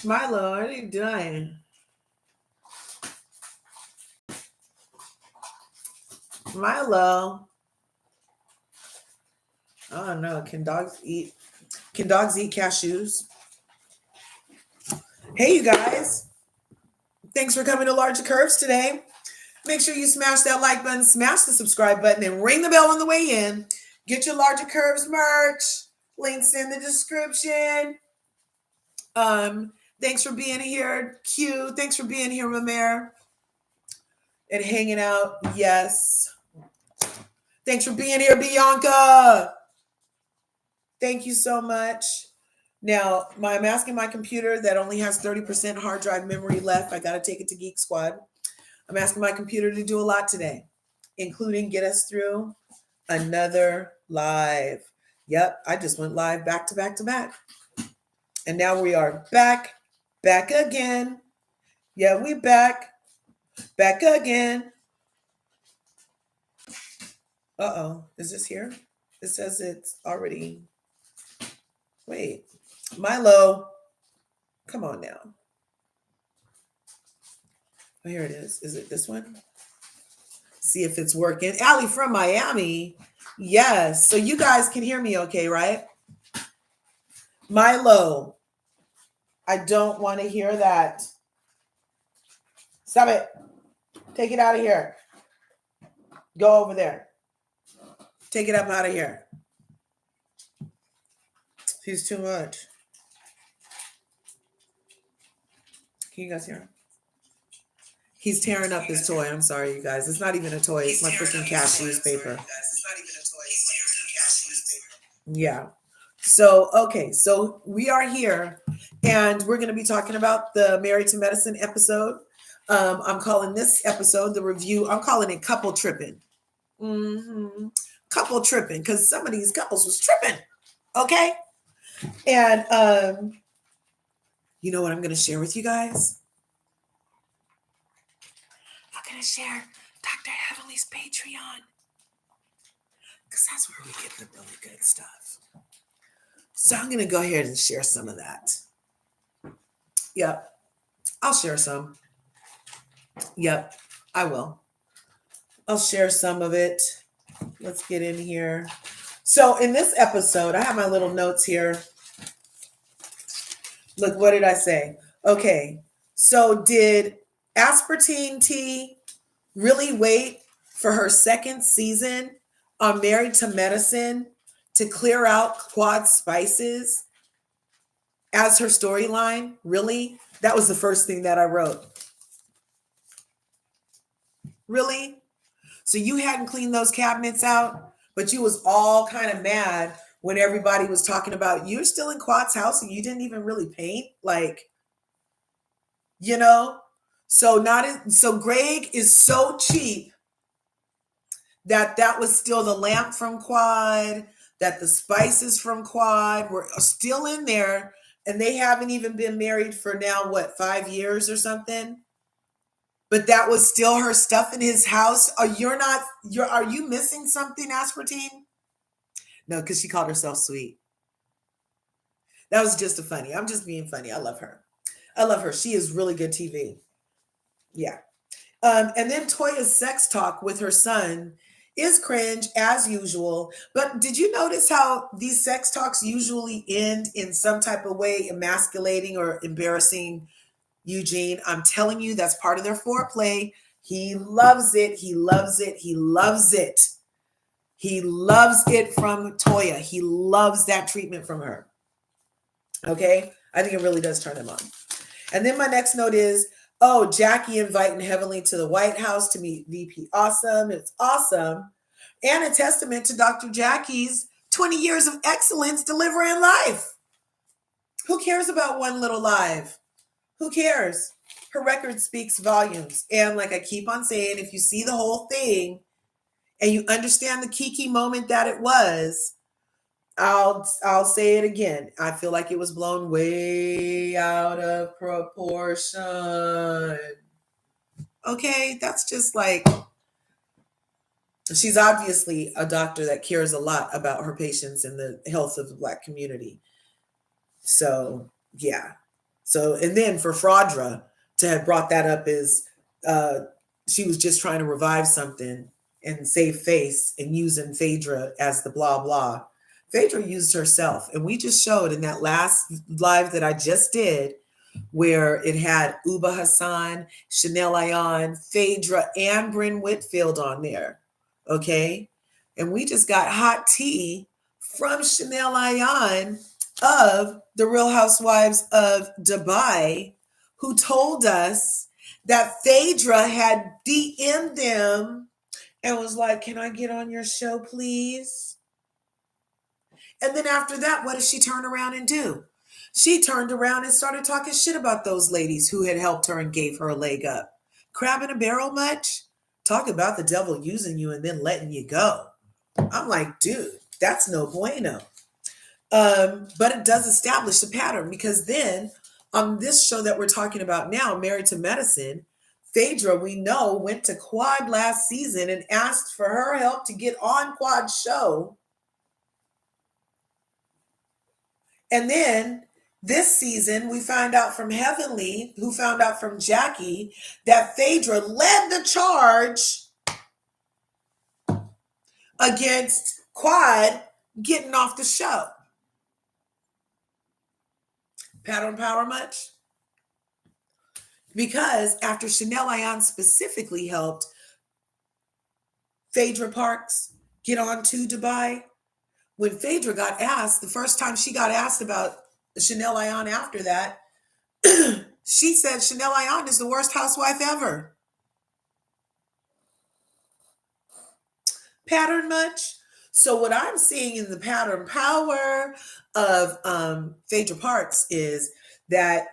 Milo, what are you doing? Milo. I don't know. Can dogs eat cashews? Hey, you guys. Thanks for coming to LRGA Curves today. Make sure you smash that like button, smash the subscribe button, and ring the bell on the way in. Get your LRGA Curves merch. Links in the description. Thanks for being here, Q. Thanks for being here, Mamere. And hanging out. Yes. Thanks for being here, Bianca. Thank you so much. Now, I'm asking my computer that only has 30% hard drive memory left. I got to take it to Geek Squad. I'm asking my computer to do a lot today, including get us through another live. Yep, I just went live back to back to back. And now we are back again. Yeah, we back again. Uh-oh, is this here? It says it's already, wait, Milo, come on now. Oh, here it is. Is it this one? See if it's working. Allie from Miami. Yes. So you guys can hear me okay, right? Milo, I don't want to hear that. Stop it. Take it out of here. Go over there. Take it up out of here. He's too much. Can you guys hear him? He's tearing up his toy. I'm sorry, you guys. It's not even a toy. It's my freaking cashews paper. Yeah. So, okay. So we are here and we're going to be talking about the Married to Medicine episode. I'm calling this episode, the review, I'm calling it couple tripping. Couple tripping because some of these couples was tripping. Okay. And you know what I'm going to share with you guys? I'm going to share Dr. Heavenly's Patreon because that's where we get the really good stuff. So I'm going to go ahead and share some of that. Yep. I'll share some. Yep, I will. I'll share some of it. Let's get in here. So in this episode, I have my little notes here. Look, what did I say? Okay, so did Aspartame Tea really wait for her second season on Married to Medicine to clear out quad spices as her storyline? Really? That was the first thing that I wrote. Really? So you hadn't cleaned those cabinets out, but you was all kind of mad when everybody was talking about you're still in Quad's house and you didn't even really paint, like, you know? So Greg is so cheap that was still the lamp from Quad, that the spices from Quad were still in there, and they haven't even been married for now, what, 5 years or something? But that was still her stuff in his house. Are you missing something, Aspartame? No, because she called herself sweet. That was just funny. I'm just being funny. I love her. She is really good TV. Yeah. And then Toya's sex talk with her son is cringe as usual. But did you notice how these sex talks usually end in some type of way emasculating or embarrassing Eugene? I'm telling you, that's part of their foreplay. He loves it. He loves it. He loves it. He loves it from Toya. He loves that treatment from her. Okay? I think it really does turn him on. And then my next note is, oh, Jackie inviting Heavenly to the White House to meet VP Awesome. It's awesome. And a testament to Dr. Jackie's 20 years of excellence delivering life. Who cares about one little live? Who cares? Her record speaks volumes. And like I keep on saying, if you see the whole thing and you understand the kiki moment that it was, I'll say it again. I feel like it was blown way out of proportion. Okay, that's just like, she's obviously a doctor that cares a lot about her patients and the health of the Black community. So, yeah. So, and then for Fraudra to have brought that up is uh, she was just trying to revive something and save face and using Phaedra as the blah blah. Phaedra used herself, and we just showed in that last live that I just did where it had Uba Hassan, Chanel Ayan, Phaedra, and Bryn Whitfield on there. Okay. And we just got hot tea from Chanel Ayan of the Real Housewives of Dubai, who told us that Phaedra had DM'd them and was like, "Can I get on your show, please?" And then after that, what did she turn around and do? She turned around and started talking shit about those ladies who had helped her and gave her a leg up. Crab in a barrel much? Talk about the devil using you and then letting you go. I'm like, dude, that's no bueno. But it does establish a pattern because then on this show that we're talking about now, Married to Medicine, Phaedra, we know, went to Quad last season and asked for her help to get on Quad's show. And then this season, we find out from Heavenly, who found out from Jackie, that Phaedra led the charge against Quad getting off the show. Pattern power much? Because after Chanel Ayan specifically helped Phaedra Parks get on to Dubai, when Phaedra got asked, the first time she got asked about Chanel Ayan after that, she said Chanel Ayan is the worst housewife ever. Pattern much? So what I'm seeing in the pattern power of Phaedra Parks is that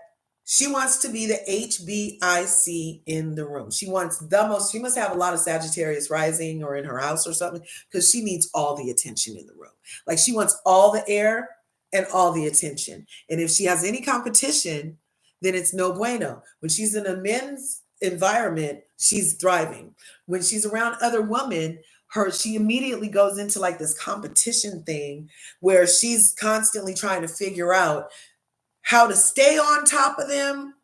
she wants to be the HBIC in the room. She wants the most, she must have a lot of Sagittarius rising or in her house or something because she needs all the attention in the room. Like she wants all the air and all the attention. And if she has any competition, then it's no bueno. When she's in a men's environment, she's thriving. When she's around other women, she immediately goes into like this competition thing where she's constantly trying to figure out how to stay on top of them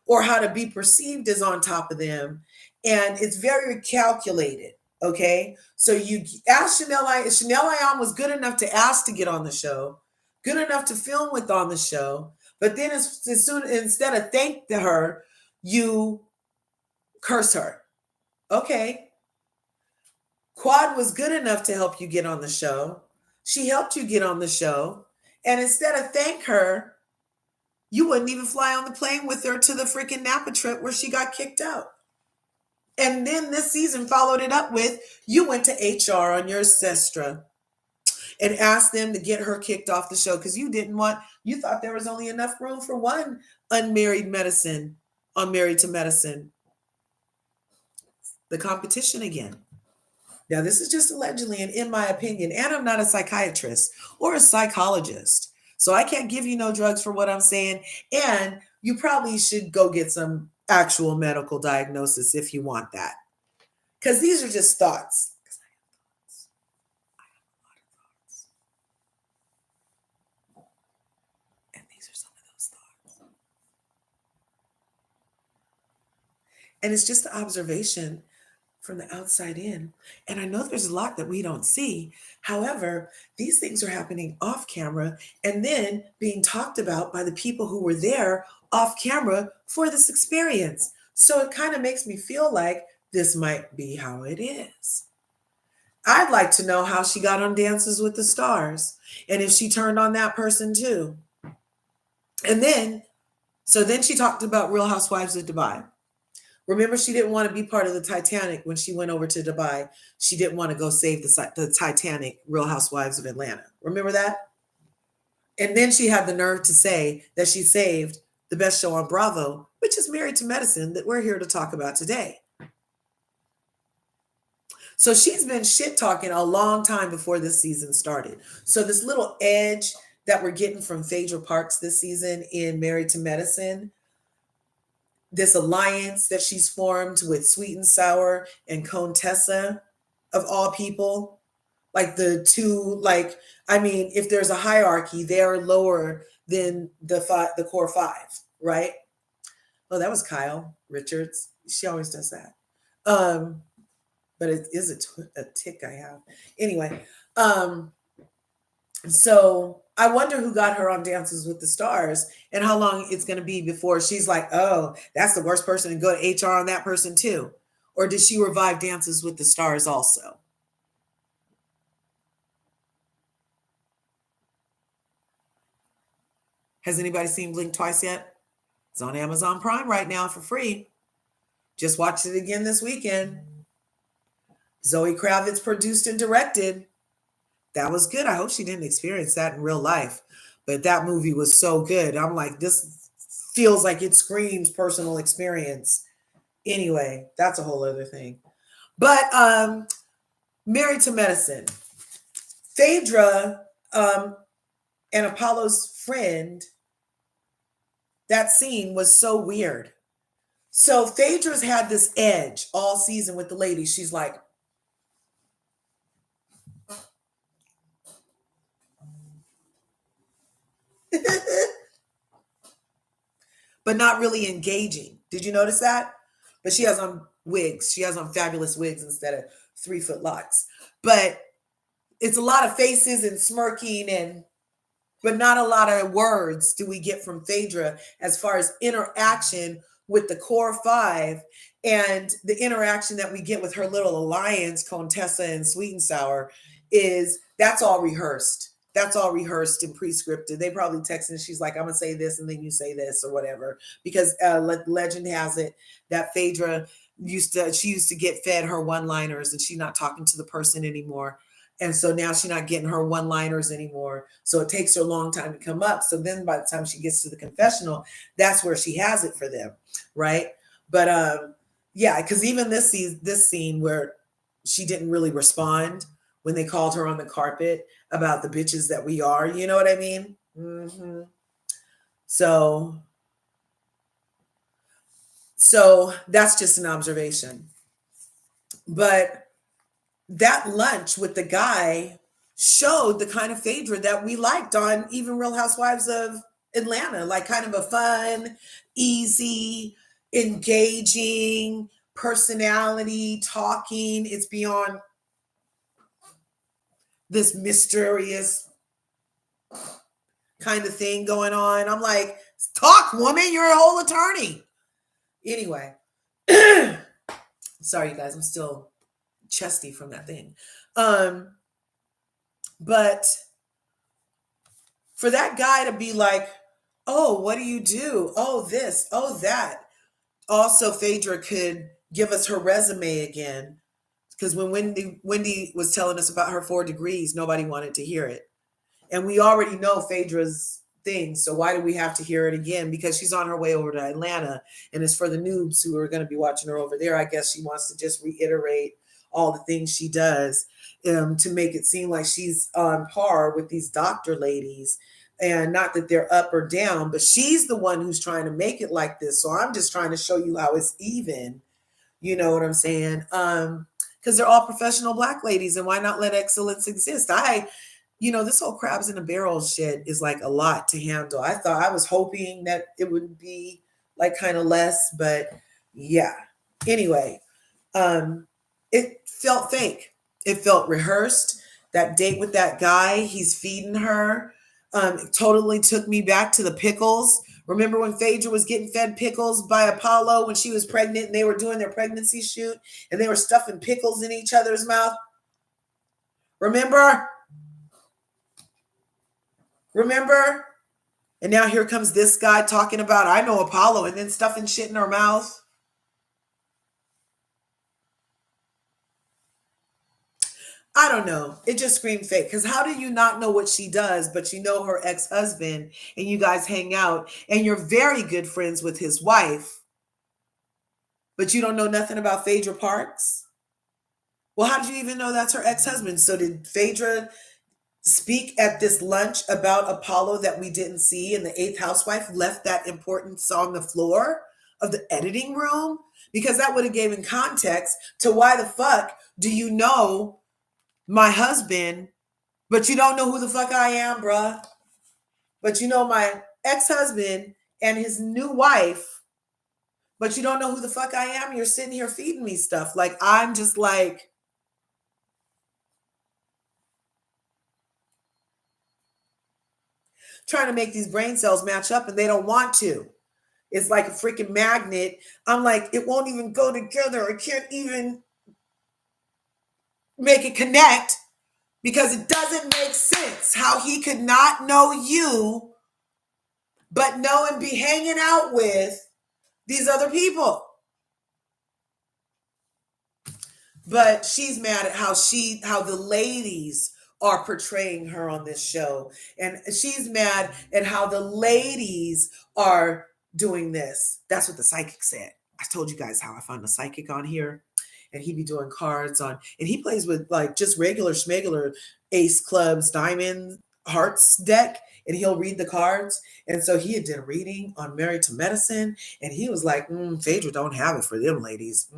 or how to be perceived as on top of them. And it's very calculated. Okay. So you ask Chanel Ayan was good enough to ask to get on the show, good enough to film with on the show. But then as soon, instead of thank her, you curse her. Okay. Quad was good enough to help you get on the show. She helped you get on the show. And instead of thank her, you wouldn't even fly on the plane with her to the freaking Napa trip where she got kicked out. And then this season followed it up with you went to HR on your Sestra and asked them to get her kicked off the show because you thought there was only enough room for one unmarried medicine on Married to Medicine. The competition again. Now, this is just allegedly and in my opinion, and I'm not a psychiatrist or a psychologist. So I can't give you no drugs for what I'm saying. And you probably should go get some actual medical diagnosis if you want that. Because these are just thoughts. I have a lot of thoughts. And these are some of those thoughts. And it's just the observation from the outside in. And I know there's a lot that we don't see. However, these things are happening off camera and then being talked about by the people who were there off camera for this experience. So it kind of makes me feel like this might be how it is. I'd like to know how she got on Dances with the Stars and if she turned on that person too. And then she talked about Real Housewives of Dubai. Remember, she didn't want to be part of the Titanic when she went over to Dubai. She didn't want to go save the Titanic, Real Housewives of Atlanta. Remember that? And then she had the nerve to say that she saved the best show on Bravo, which is Married to Medicine, that we're here to talk about today. So she's been shit talking a long time before this season started. So this little edge that we're getting from Phaedra Parks this season in Married to Medicine, this alliance that she's formed with Sweet and Sour and Contessa, of all people, like the two, if there's a hierarchy, they're lower than the core five. right? Oh, that was Kyle Richards. She always does that. Um, but it is a tick I have. Anyway, um, so I wonder who got her on Dances with the Stars and how long it's going to be before she's like, oh, that's the worst person, and go to HR on that person too. Or did she revive Dances with the Stars also? Has anybody seen Blink Twice yet? It's on Amazon Prime right now for free. Just watched it again this weekend. Zoe Kravitz produced and directed. That was good. I hope she didn't experience that in real life. But that movie was so good. I'm like, this feels like it screams personal experience. Anyway, that's a whole other thing. But Married to Medicine. Phaedra and Apollo's friend, that scene was so weird. So Phaedra's had this edge all season with the ladies. She's like, but not really engaging. Did you notice that? But she has on wigs. She has on fabulous wigs instead of 3-foot locks. But it's a lot of faces and smirking, and but not a lot of words do we get from Phaedra as far as interaction with the core five, and the interaction that we get with her little alliance, Contessa and Sweet and Sour, is that's all rehearsed. That's all rehearsed and pre-scripted. They probably texted and she's like, I'm gonna say this and then you say this or whatever. Because legend has it that Phaedra used to get fed her one-liners and she's not talking to the person anymore. And so now she's not getting her one-liners anymore. So it takes her a long time to come up. So then by the time she gets to the confessional, that's where she has it for them, right? But yeah, because even this scene where she didn't really respond when they called her on the carpet about the bitches that we are, you know what I mean? Mm-hmm. So that's just an observation. But that lunch with the guy showed the kind of Phaedra that we liked on even Real Housewives of Atlanta, like kind of a fun, easy, engaging personality, talking. It's beyond this mysterious kind of thing going on. I'm like, talk, woman, you're a whole attorney. Anyway, sorry, you guys, I'm still chesty from that thing. But for that guy to be like, oh, what do you do? Oh, this, oh, that. Also, Phaedra could give us her resume again. Because when Wendy was telling us about her 4 degrees, nobody wanted to hear it. And we already know Phaedra's thing. So why do we have to hear it again? Because she's on her way over to Atlanta. And it's for the noobs who are going to be watching her over there. I guess she wants to just reiterate all the things she does to make it seem like she's on par with these doctor ladies. And not that they're up or down, but she's the one who's trying to make it like this. So I'm just trying to show you how it's even. You know what I'm saying? Because they're all professional Black ladies, and why not let excellence exist? This whole crabs in a barrel shit is like a lot to handle. I was hoping that it would be like kind of less, but yeah. Anyway, it felt fake. It felt rehearsed. That date with that guy, he's feeding her. It totally took me back to the pickles. Remember when Phaedra was getting fed pickles by Apollo when she was pregnant and they were doing their pregnancy shoot and they were stuffing pickles in each other's mouth? Remember? Remember? And now here comes this guy talking about, I know Apollo, and then stuffing shit in her mouth. I don't know. It just screamed fake. Because how do you not know what she does, but you know her ex-husband and you guys hang out and you're very good friends with his wife, but you don't know nothing about Phaedra Parks? Well, how did you even know that's her ex-husband? So did Phaedra speak at this lunch about Apollo that we didn't see, and the eighth housewife left that importance on the floor of the editing room? Because that would have given context to why the fuck do you know my husband, but you don't know who the fuck I am, bruh. But you know my ex-husband and his new wife, but you don't know who the fuck I am. You're sitting here feeding me stuff. Like, I'm just like, trying to make these brain cells match up and they don't want to. It's like a freaking magnet. I'm like, it won't even go together. I can't even make it connect because it doesn't make sense how he could not know you, but know and be hanging out with these other people. But she's mad at how the ladies are portraying her on this show. And she's mad at how the ladies are doing this. That's what the psychic said. I told you guys how I found a psychic on here. And he be doing cards on, and he plays with like just regular schmegular ace clubs, diamond, hearts deck, and he'll read the cards. And so he did a reading on Married to Medicine, and he was like, Phaedra don't have it for them ladies.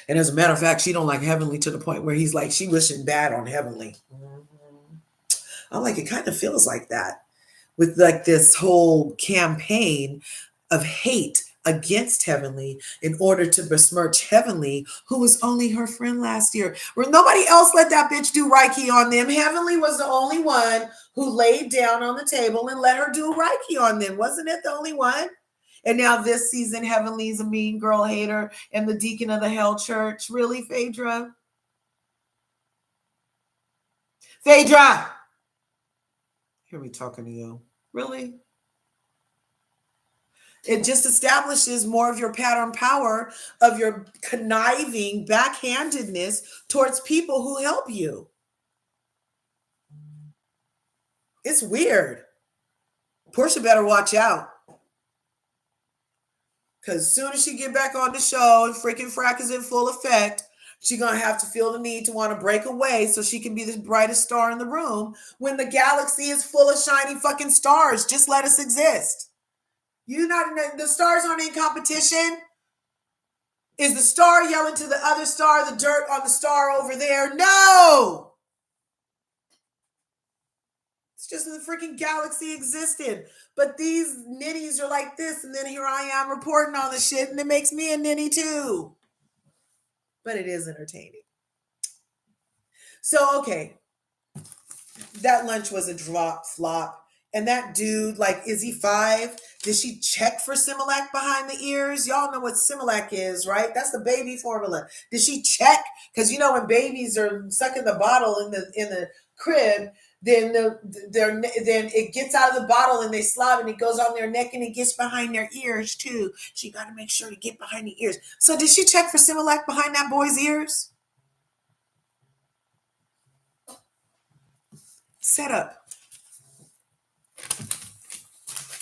And as a matter of fact, she don't like Heavenly to the point where he's like, she wishing bad on Heavenly. I'm like, it kind of feels like that with like this whole campaign of hate against Heavenly in order to besmirch Heavenly, who was only her friend last year. Where nobody else let that bitch do Reiki on them. Heavenly was the only one who laid down on the table and let her do Reiki on them. Wasn't it the only one? And now this season, Heavenly's a mean girl hater and the deacon of the hell church. Really, Phaedra? Phaedra! Hear me talking to you. Really? It just establishes more of your pattern power of your conniving backhandedness towards people who help you. It's weird. Portia better watch out. Because as soon as she get back on the show and freaking frack is in full effect, she's going to have to feel the need to want to break away so she can be the brightest star in the room when the galaxy is full of shiny fucking stars. Just let us exist. The stars aren't in competition. Is the star yelling to the other star, the dirt on the star over there? No! It's just the freaking galaxy existed. But these ninnies are like this, and then here I am reporting on the shit, and it makes me a ninny too. But it is entertaining. So, okay. That lunch was a drop flop. And that dude, like, is he 5? Did she check for Similac behind the ears? Y'all know what Similac is, right? That's the baby formula. Did she check? Because you know when babies are sucking the bottle in the crib, then then it gets out of the bottle and they slob and it goes on their neck and it gets behind their ears too. So you got to make sure to get behind the ears. So did she check for Similac behind that boy's ears? Set up.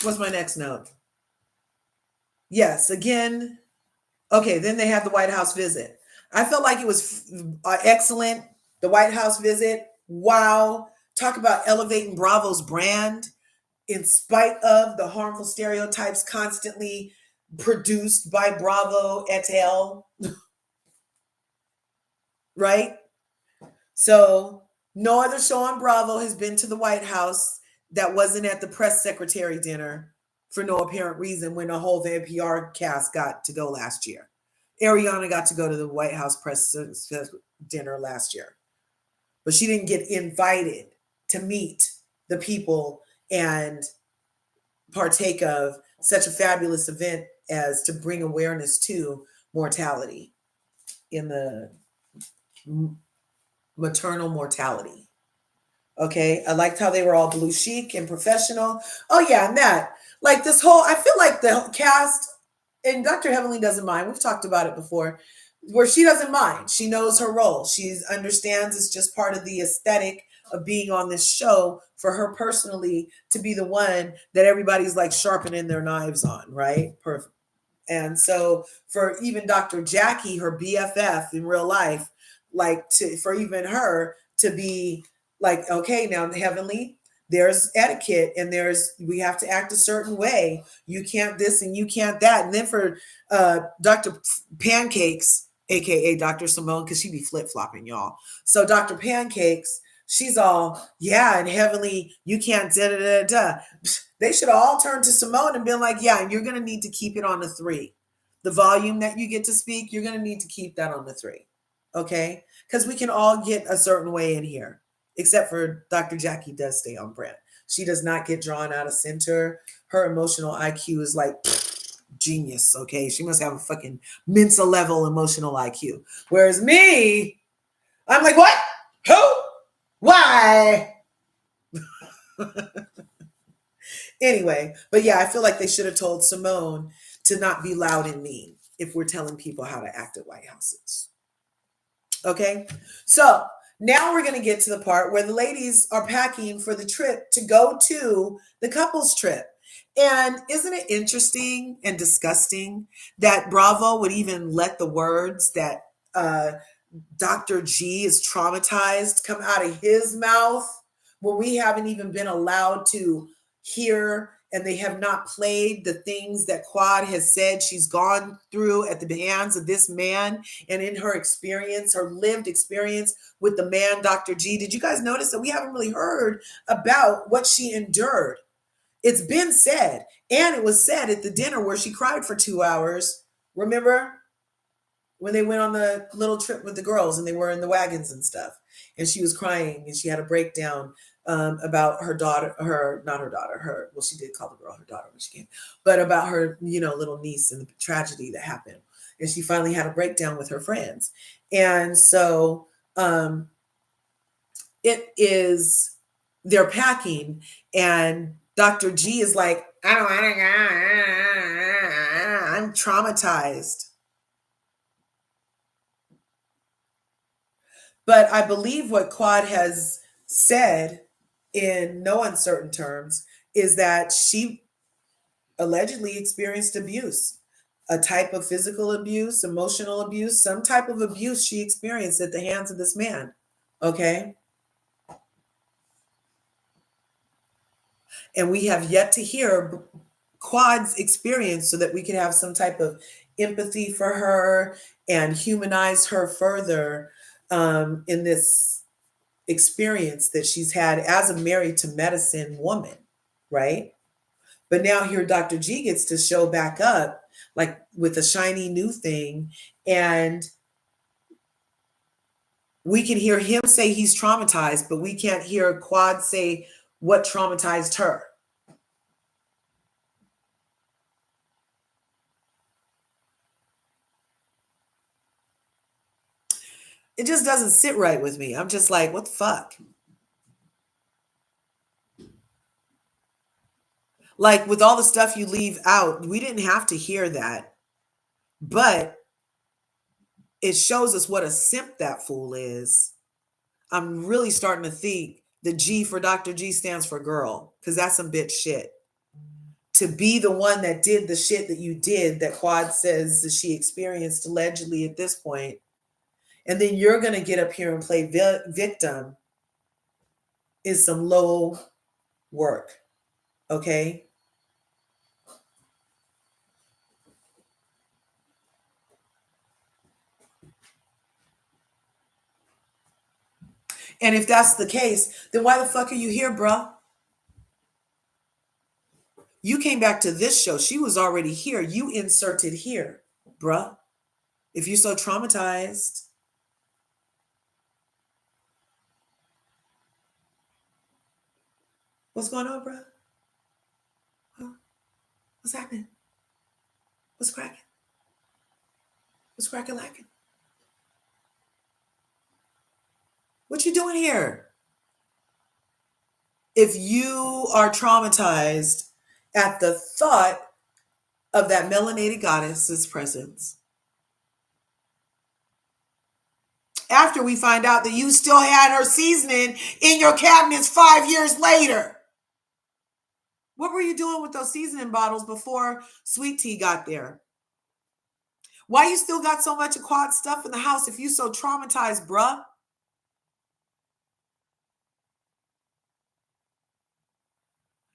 What's my next note? Yes, again. Okay, then they had the White House visit. I felt like it was excellent. The White House visit. Wow. Talk about elevating Bravo's brand in spite of the harmful stereotypes constantly produced by Bravo et al. Right? So no other show on Bravo has been to the White House that wasn't at the press secretary dinner for no apparent reason when the whole NPR cast got to go last year. Ariana got to go to the White House press dinner last year, but she didn't get invited to meet the people and partake of such a fabulous event as to bring awareness to mortality in the maternal mortality. Okay, I liked how they were all blue chic and professional. Oh yeah, and that, like this whole, I feel like the cast, and Dr. Heavenly doesn't mind. We've talked about it before, where she doesn't mind. She knows her role. She understands it's just part of the aesthetic of being on this show for her personally to be the one that everybody's like sharpening their knives on, right? Perfect. And so for even Dr. Jackie, her BFF in real life, like for even her to be like, okay, now Heavenly, there's etiquette and we have to act a certain way. You can't this and you can't that. And then for Dr. Pancakes, aka Dr. Simone, because she be flip-flopping, y'all. So Dr. Pancakes, She's all, yeah, and heavenly, you can't da da da da. They should have all turned to Simone and been like, yeah, and you're going to need to keep it on the 3. The volume that you get to speak, you're going to need to keep that on the 3. Okay? Because we can all get a certain way in here, except for Dr. Jackie does stay on brand. She does not get drawn out of center. Her emotional IQ is like genius. Okay? She must have a fucking Mensa level emotional IQ. Whereas me, I'm like, what? Who? Why? Anyway, but yeah, I feel like they should have told Simone to not be loud and mean if we're telling people how to act at White Houses. Okay, so now we're going to get to the part where the ladies are packing for the trip to go to the couples trip. And isn't it interesting and disgusting that Bravo would even let the words that Dr. G is traumatized come out of his mouth when we haven't even been allowed to hear, and they have not played the things that Quad has said she's gone through at the hands of this man and in her experience, her lived experience with the man, Dr. G. Did you guys notice that we haven't really heard about what she endured? It's been said, and it was said at the dinner where she cried for 2 hours. Remember? When they went on the little trip with the girls and they were in the wagons and stuff, and she was crying and she had a breakdown about her daughter, not her daughter, well, she did call the girl her daughter when she came, but about her, little niece and the tragedy that happened. And she finally had a breakdown with her friends. And so they're packing, and Dr. G is like, I'm traumatized. But I believe what Quad has said in no uncertain terms is that she allegedly experienced abuse, a type of physical abuse, emotional abuse, some type of abuse she experienced at the hands of this man. Okay. And we have yet to hear Quad's experience so that we can have some type of empathy for her and humanize her further in this experience that she's had as a married to medicine woman, right? But now here Dr. G gets to show back up like with a shiny new thing, and we can hear him say he's traumatized, but we can't hear Quad say what traumatized her. It just doesn't sit right with me. I'm just like, what the fuck? Like with all the stuff you leave out, we didn't have to hear that. But it shows us what a simp that fool is. I'm really starting to think the G for Dr. G stands for girl, because that's some bitch shit. To be the one that did the shit that you did, that Quad says that she experienced allegedly at this point, and then you're going to get up here and play victim is some low work. Okay. And if that's the case, then why the fuck are you here, bruh? You came back to this show. She was already here. You inserted here, bruh. If you're so traumatized. What's going on, bruh? Huh? What's happening? What's cracking? What's cracking lacking? What you doing here? If you are traumatized at the thought of that melanated goddess's presence, after we find out that you still had her seasoning in your cabinets 5 years later. What were you doing with those seasoning bottles before Sweet Tea got there? Why you still got so much of Quad stuff in the house if you so traumatized, bruh?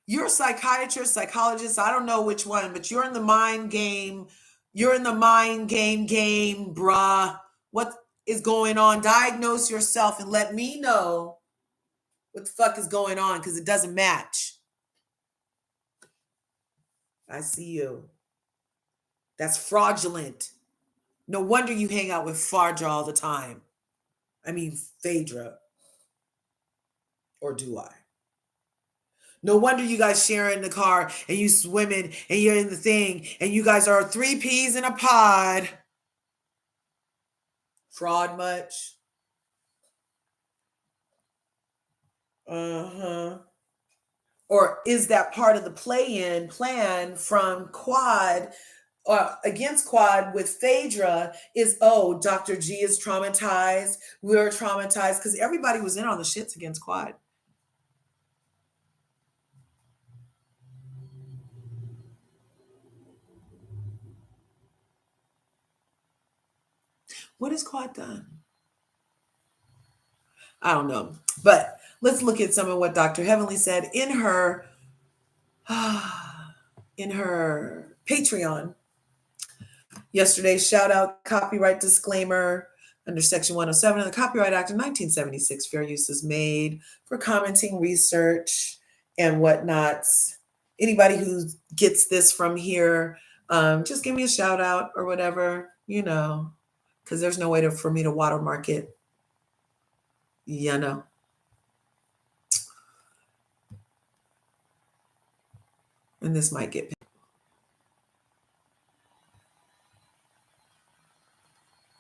You're a psychiatrist, psychologist, I don't know which one, but you're in the mind game. You're in the mind game, bruh. What is going on? Diagnose yourself and let me know What the fuck is going on? Because it doesn't match. I see you. That's fraudulent. No wonder you hang out with Phaedra all the time. I mean, Phaedra. Or do I? No wonder you guys sharing the car and you swimming and you're in the thing and you guys are 3 peas in a pod. Fraud much? Uh-huh. Or is that part of the play-in plan from Quad against Quad with Phaedra is, oh, Dr. G is traumatized. We're traumatized because everybody was in on the shits against Quad. What has Quad done? I don't know. But let's look at some of what Dr. Heavenly said in her Patreon yesterday. Shout out copyright disclaimer under Section 107 of the Copyright Act of 1976. Fair use is made for commenting, research, and whatnots. Anybody who gets this from here, just give me a shout out or whatever, because there's no way for me to watermark it. And this might get.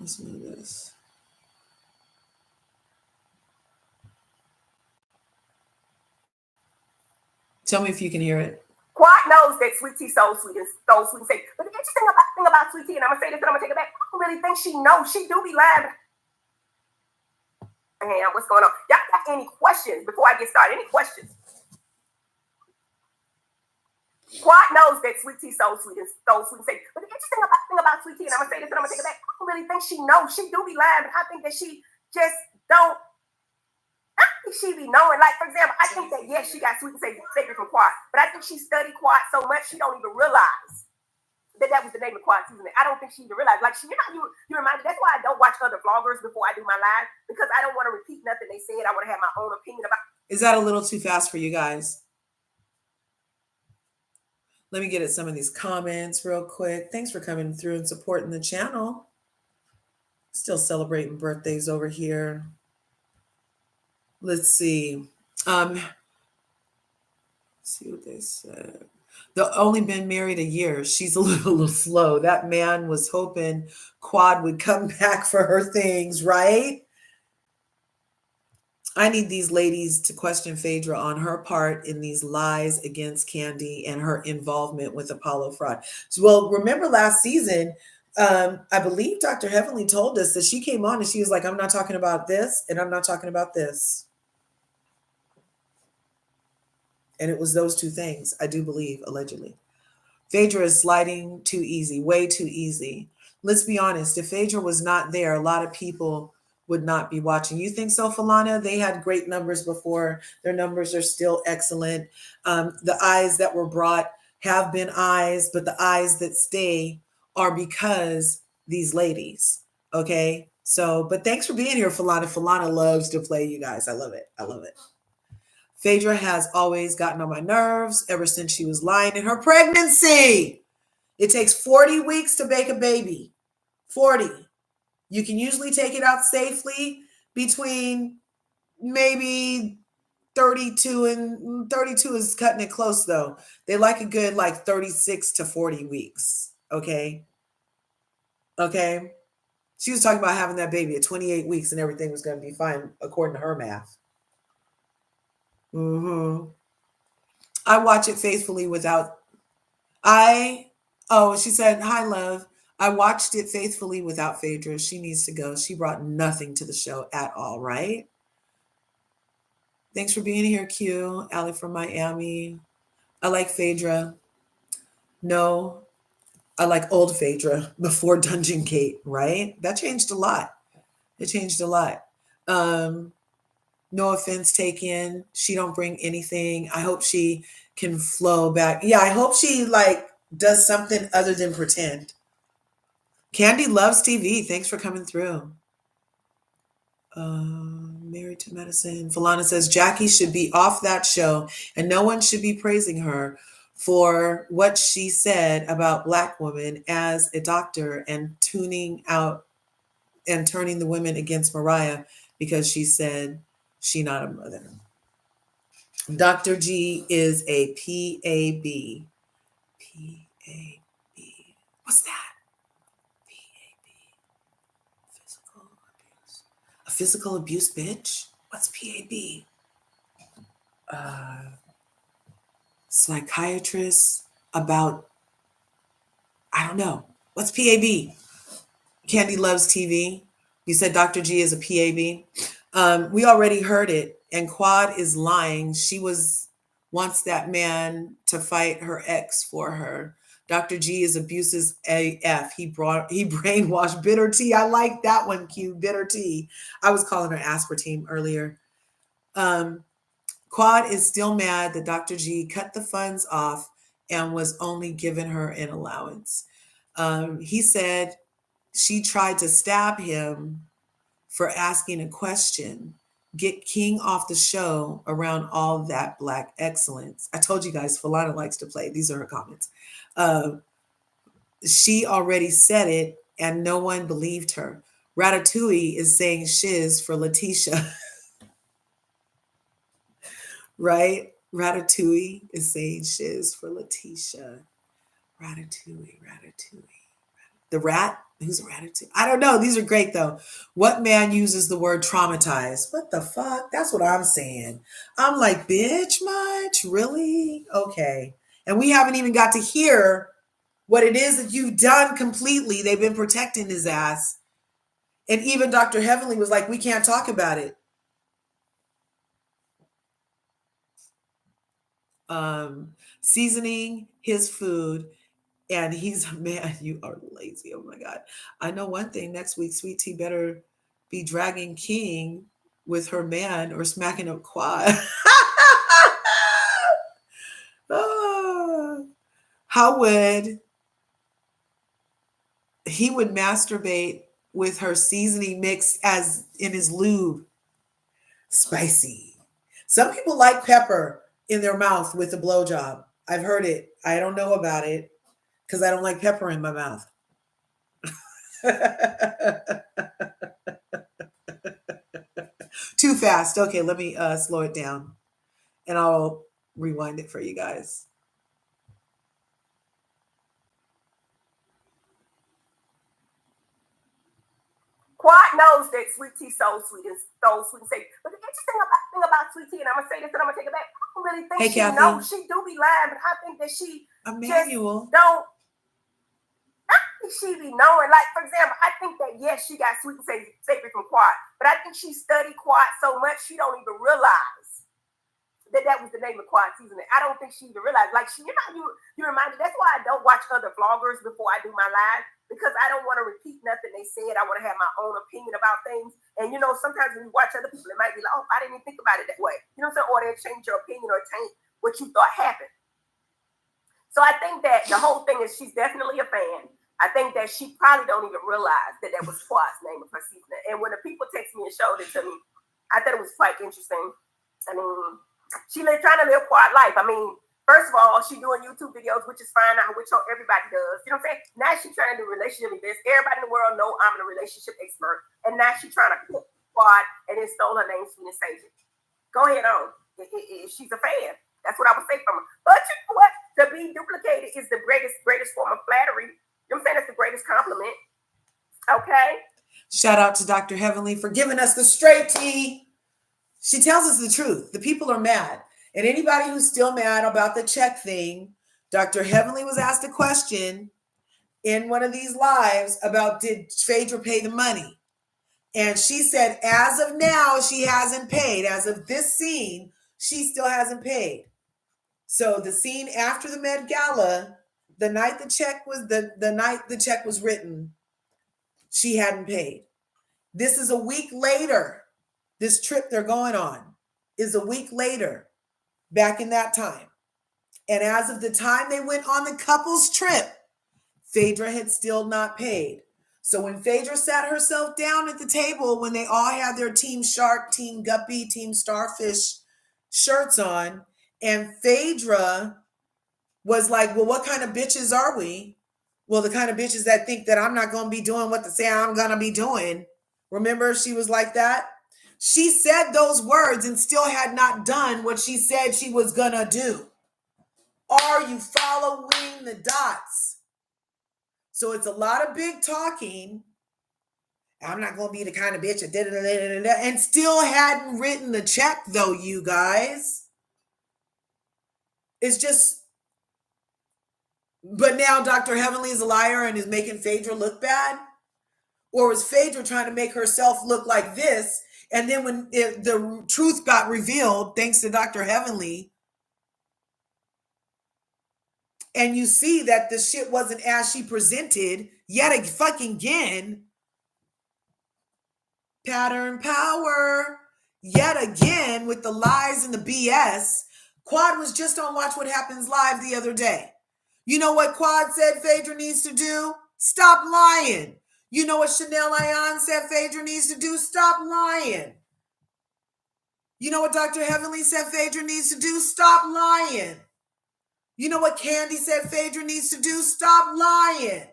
Listen to this. Tell me if you can hear it. Quad knows that Sweet Tea so sweet and so sweet and safe. But the interesting thing about Sweet Tea, and I'm gonna say this and I'm gonna take it back, I don't really think she knows. She do be lying. Hey, what's going on? Y'all got any questions before I get started? Any questions? Quad knows that Sweet Tea so sweet and so sweet and safe. But the interesting thing about Sweet Tea, and I'm gonna say this and I'm gonna take it back, I don't really think she knows. She do be lying. I think that she just don't. I think she be knowing. Like, for example, I think that, yes, she got Sweet and Sacred from Quad, but I think she studied Quad so much she don't even realize that was the name of Quad season. I don't think she even realized. Like, you remind me. That's why I don't watch other vloggers before I do my live, because I don't want to repeat nothing they said. I want to have my own opinion about. Is that a little too fast for you guys? Let me get at some of these comments real quick. Thanks for coming through and supporting the channel. Still celebrating birthdays over here. Let's see. See what they said. They've only been married a year. She's a little slow. That man was hoping Quad would come back for her things, right? I need these ladies to question Phaedra on her part in these lies against Candy and her involvement with Apollo fraud. So, well, remember last season, I believe Dr. Heavenly told us that she came on and she was like, I'm not talking about this and I'm not talking about this. And it was those two things, I do believe, allegedly. Phaedra is sliding too easy, way too easy. Let's be honest. If Phaedra was not there, a lot of people would not be watching. You think so, Falana? They had great numbers before. Their numbers are still excellent. The eyes that were brought have been eyes, but the eyes that stay are because these ladies. Okay? So, but thanks for being here, Falana. Falana loves to play, you guys. I love it. I love it. Phaedra has always gotten on my nerves ever since she was lying in her pregnancy. It takes 40 weeks to make a baby. 40. You can usually take it out safely between maybe 32 and 32 is cutting it close though. They like a good like 36 to 40 weeks. Okay. Okay. She was talking about having that baby at 28 weeks and everything was going to be fine according to her math. I watch it faithfully without. She said, hi, love. I watched it faithfully without Phaedra. She needs to go. She brought nothing to the show at all, right? Thanks for being here, Q. Allie from Miami. I like Phaedra. No, I like old Phaedra before Dungeon Gate, right? That changed a lot. It changed a lot. No offense taken. She don't bring anything. I hope she can flow back. Yeah, I hope she like does something other than pretend. Candy loves TV. Thanks for coming through. Married to Medicine. Falana says Jackie should be off that show and no one should be praising her for what she said about Black women as a doctor and tuning out and turning the women against Mariah because she said she not a mother. Dr. G is a PAB. PAB. What's that? PAB. Physical abuse. A physical abuse bitch? What's PAB? Psychiatrist about, I don't know. What's PAB? Candy loves TV. You said Dr. G is a PAB. We already heard it, and Quad is lying. She wants that man to fight her ex for her. Dr. G is abuses AF. He brainwashed Bitter Tea. I like that one, Q. Bitter Tea. I was calling her aspartame earlier. Quad is still mad that Dr. G cut the funds off and was only giving her an allowance. He said she tried to stab him for asking a question. Get King off the show around all that Black excellence. I told you guys, Falana likes to play. These are her comments. She already said it and no one believed her. Ratatouille is saying shiz for Letitia. Right? Ratatouille is saying shiz for Letitia. Ratatouille. The rat? Who's a Ratatouille? I don't know. These are great though. What man uses the word traumatized? What the fuck? That's what I'm saying. I'm like, bitch, much? Really? Okay. And we haven't even got to hear what it is that you've done completely. They've been protecting his ass. And even Dr. Heavenly was like, we can't talk about it. Seasoning his food. And he's, man, you are lazy. Oh my God. I know one thing. Next week, Sweet Tea better be dragging King with her man or smacking up Quad. How would he would masturbate with her seasoning mix as in his lube? Spicy. Some people like pepper in their mouth with a blowjob. I've heard it. I don't know about it because I don't like pepper in my mouth. Too fast. Okay, let me slow it down and I'll rewind it for you guys. Quad knows that Sweet Tea so sweet and so sweet and safe. But the interesting thing about Sweet Tea, and I'm gonna say this and I'm gonna take it back. I don't really think she knows. She do be lying, but I think that she Emmanuel. just don't. I think she be knowing. Like for example, I think that yes, she got sweet and savory from Quad, but I think she studied Quad so much she don't even realize that was the name of Quad seasoning. I don't think she even realized. Like she, you reminded. That's why I don't watch other vloggers before I do my live, because I don't want to repeat nothing they said. I want to have my own opinion about things. And sometimes when you watch other people, it might be like, oh, I didn't even think about it that way. You know what I'm saying? Or they change your opinion or taint what you thought happened. So I think that the whole thing is she's definitely a fan. I think that she probably don't even realize that was Quad's name of her seasoning. And when the people text me and showed it to me, I thought it was quite interesting. I mean, she trying to live Quad life. I mean, first of all, she doing YouTube videos, which is fine, which everybody does. You know what I'm saying? Now she's trying to do relationship events. Everybody in the world know I'm a relationship expert. And now she's trying to cook Quad and then stole her name, Sweet and Savory. Go ahead on. She's a fan. That's what I would say from her. But you know what? To be duplicated is the greatest form of flattery. You know what I'm saying? That's the greatest compliment. Okay? Shout out to Dr. Heavenly for giving us the straight tea. She tells us the truth. The people are mad. And anybody who's still mad about the check thing, Dr. Heavenly was asked a question in one of these lives about did Phaedra pay the money? And she said, as of now, she hasn't paid. As of this scene, she still hasn't paid. So the scene after the Met Gala, the night the check was written, she hadn't paid. This is a week later. This trip they're going on is a week later, back in that time. And as of the time they went on the couple's trip, Phaedra had still not paid. So when Phaedra sat herself down at the table, when they all had their Team Shark, Team Guppy, Team Starfish shirts on, and Phaedra was like, well, what kind of bitches are we? Well, the kind of bitches that think that I'm not going to be doing what they say I'm going to be doing. Remember, she was like that? She said those words and still had not done what she said she was going to do. Are you following the dots? So it's a lot of big talking. I'm not going to be the kind of bitch that and still hadn't written the check, though, you guys. It's just, but now Dr. Heavenly is a liar and is making Phaedra look bad? Or was Phaedra trying to make herself look like this? And then when the truth got revealed, thanks to Dr. Heavenly, and you see that the shit wasn't as she presented, yet again, pattern power, yet again with the lies and the BS. Quad was just on Watch What Happens Live the other day. You know what Quad said Phaedra needs to do? Stop lying. You know what Chanel Ayan said Phaedra needs to do? Stop lying. You know what Dr. Heavenly said Phaedra needs to do? Stop lying. You know what Candy said Phaedra needs to do? Stop lying.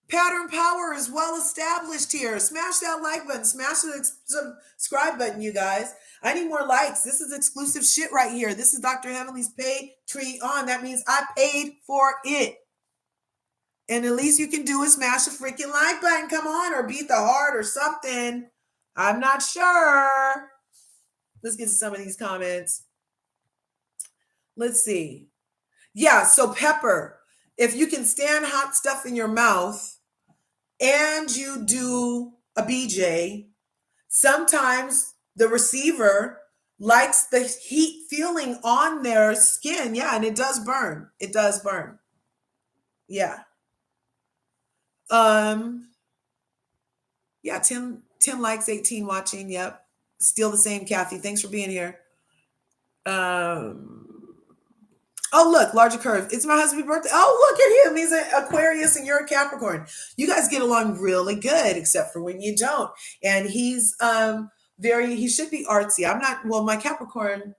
Pattern power is well established here. Smash that like button. Smash the subscribe button, you guys. I need more likes. This is exclusive shit right here. This is Dr. Heavenly's Patreon. That means I paid for it. And the least you can do is smash a freaking like button. Come on, or beat the heart or something. I'm not sure. Let's get to some of these comments. Let's see. Yeah, so Pepper, if you can stand hot stuff in your mouth and you do a BJ, sometimes the receiver likes the heat feeling on their skin. Yeah, and it does burn. It does burn. Yeah. Yeah, 10 likes, 18 watching. Yep. Still the same, Kathy. Thanks for being here. Oh, look, LRGA Curves. It's my husband's birthday. Oh, look at him. He's an Aquarius and you're a Capricorn. You guys get along really good, except for when you don't. And he's he should be artsy. I'm not, well, my Capricorn,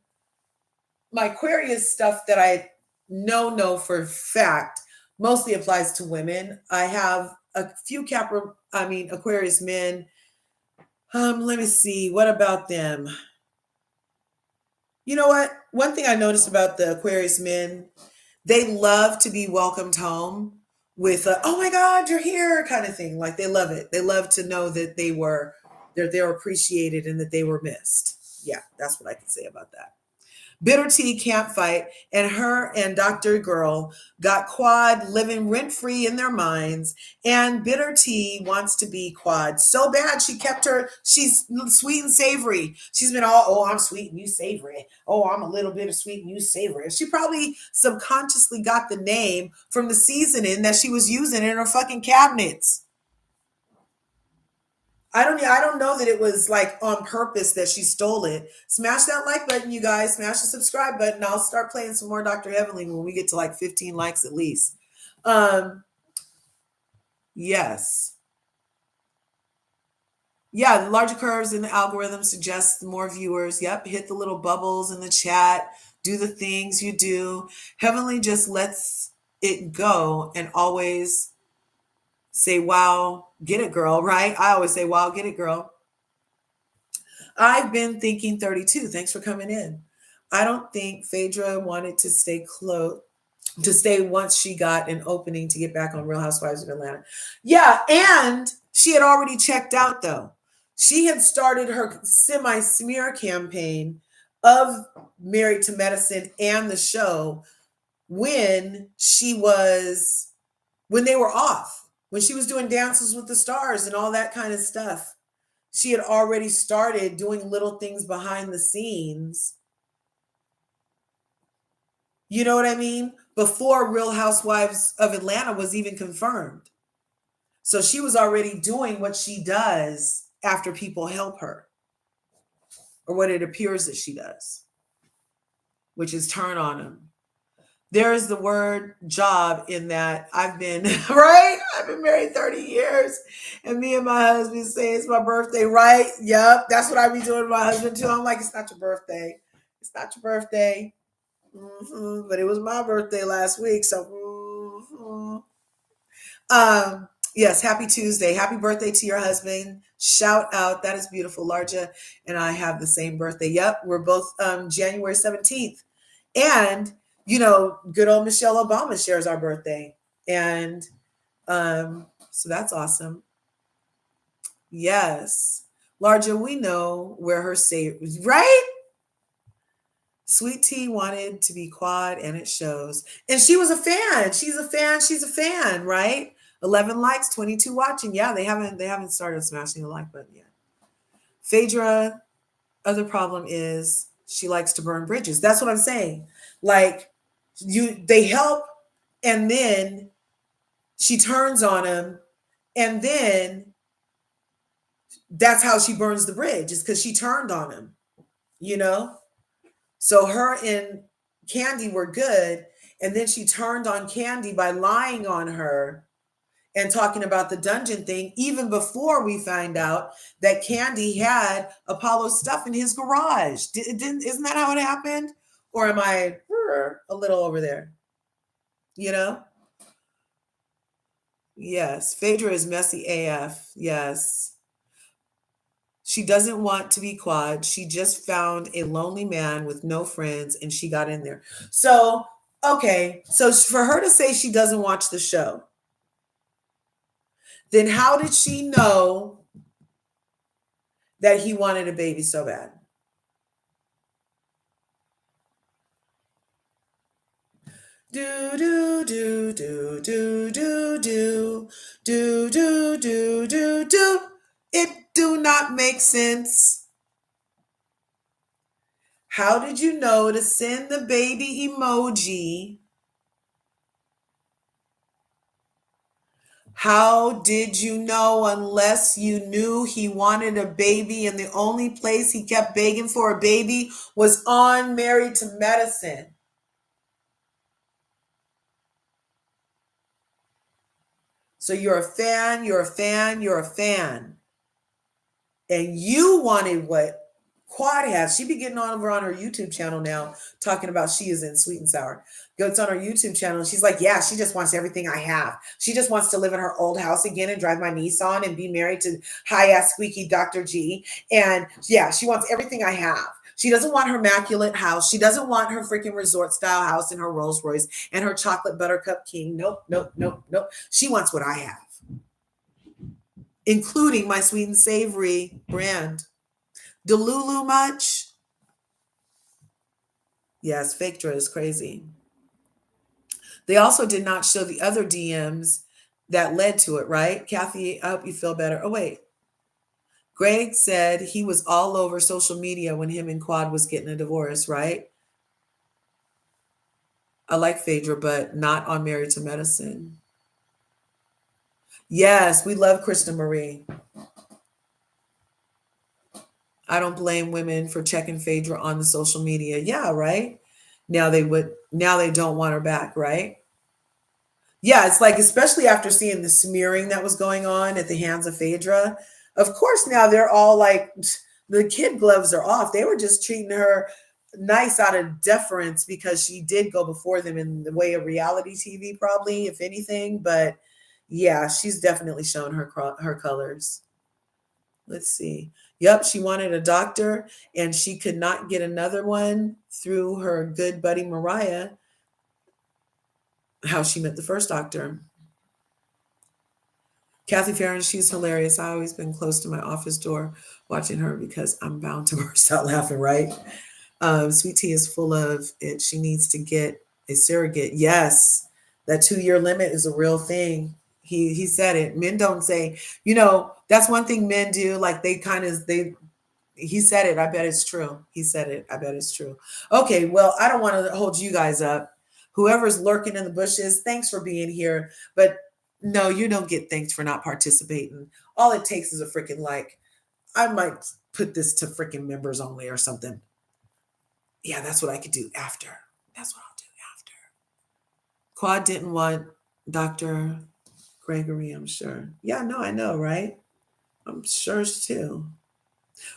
my Aquarius stuff that I know for fact mostly applies to women. I have a few Aquarius men. Let me see. What about them? You know what? One thing I noticed about the Aquarius men, they love to be welcomed home with a, oh my God, you're here kind of thing. Like they love it. They love to know that they were appreciated and that they were missed. Yeah, that's what I can say about that. Bitter Tea can't fight, and her and Dr. Girl got Quad living rent-free in their minds, and Bitter Tea wants to be Quad so bad she's sweet and savory. She's been all, oh, I'm sweet and you savory. Oh, I'm a little bit of sweet and you savory. She probably subconsciously got the name from the seasoning that she was using in her fucking cabinets. I don't know that it was like on purpose that she stole it. Smash that like button, you guys. Smash the subscribe button. I'll start playing some more Dr. Heavenly when we get to like 15 likes at least. Yes. Yeah, the LRGA Curves in the algorithm suggests more viewers. Yep, hit the little bubbles in the chat. Do the things you do. Heavenly just lets it go and always say, wow, get it, girl, right? I always say, wow, get it, girl. I've been thinking 32. Thanks for coming in. I don't think Phaedra wanted to stay once she got an opening to get back on Real Housewives of Atlanta. Yeah, and she had already checked out, though. She had started her semi-smear campaign of Married to Medicine and the show when they were off, when she was doing Dances with the Stars and all that kind of stuff. She had already started doing little things behind the scenes. You know what I mean? Before Real Housewives of Atlanta was even confirmed. So she was already doing what she does after people help her, or what it appears that she does, which is turn on them. there is the word job in that. I've been right. I've been married 30 years, and me and my husband say it's my birthday. Right? Yep. That's what I be doing with my husband too. I'm like, it's not your birthday. It's not your birthday. But it was my birthday last week, so. Yes, happy Tuesday. Happy birthday to your husband. Shout out. That is beautiful. Larja and I have the same birthday. Yep, we're both January 17th. And, good old Michelle Obama shares our birthday. And so that's awesome. Yes. Larja, we know where her say, right? Sweet Tea wanted to be quad, and it shows. And she was a fan. She's a fan. She's a fan, right? 11 likes, 22 watching. Yeah, they haven't started smashing the like button yet. Phaedra, other problem is she likes to burn bridges. That's what I'm saying. Like they help, and then she turns on him, and then that's how she burns the bridge. Is because she turned on him, you know? So her and Candy were good, and then she turned on Candy by lying on her and talking about the dungeon thing, even before we find out that Candy had Apollo stuff in his garage. Isn't that how it happened? Or am I a little over there? You know? Yes. Phaedra is messy AF. Yes. She doesn't want to be quad. She just found a lonely man with no friends and she got in there. So, okay. So for her to say she doesn't watch the show, then how did she know that he wanted a baby so bad? Do do do do do do do do do do do do. It do not make sense. How did you know to send the baby emoji? How did you know unless you knew he wanted a baby and the only place he kept begging for a baby was on Married to Medicine? So you're a fan, you're a fan, you're a fan. And you wanted what Quad has. She be getting on over on her YouTube channel now, talking about she is in Sweet and Sour. Goes on her YouTube channel and she's like, yeah, she just wants everything I have. She just wants to live in her old house again and drive my Nissan and be married to high ass squeaky Dr. G. And yeah, she wants everything I have. She doesn't want her immaculate house. She doesn't want her freaking resort style house and her Rolls Royce and her chocolate buttercup king. Nope, nope, nope, nope. She wants what I have, including my sweet and savory brand. Delulu much? Yes, Phaedra is crazy. They also did not show the other DMs that led to it, right? Kathy, I hope you feel better. Oh, wait. Greg said he was all over social media when him and Quad was getting a divorce, right? I like Phaedra, but not on Married to Medicine. Yes, we love Krista Marie. I don't blame women for checking Phaedra on the social media. Yeah, right? Now they don't want her back, right? Yeah, it's like, especially after seeing the smearing that was going on at the hands of Phaedra. Of course, now they're all like, the kid gloves are off. They were just treating her nice out of deference because she did go before them in the way of reality TV, probably, if anything. But yeah, she's definitely shown her colors. Let's see. Yep, she wanted a doctor and she could not get another one through her good buddy Mariah, how she met the first doctor. Kathy Farron, she's hilarious. I always been close to my office door watching her because I'm bound to burst out laughing, right? Sweet Tea is full of it. She needs to get a surrogate. Yes, that 2-year limit is a real thing. He said it. Men don't say, that's one thing men do. Like he said it. I bet it's true. He said it. I bet it's true. Okay, well, I don't want to hold you guys up. Whoever's lurking in the bushes, thanks for being here. But no, you don't get thanks for not participating. All it takes is a freaking like. I might put this to freaking members only or something. Yeah, that's what I could do after. That's what I'll do after. Quad didn't want Dr. Gregory, I'm sure. Yeah, no, I know, right? I'm sure too.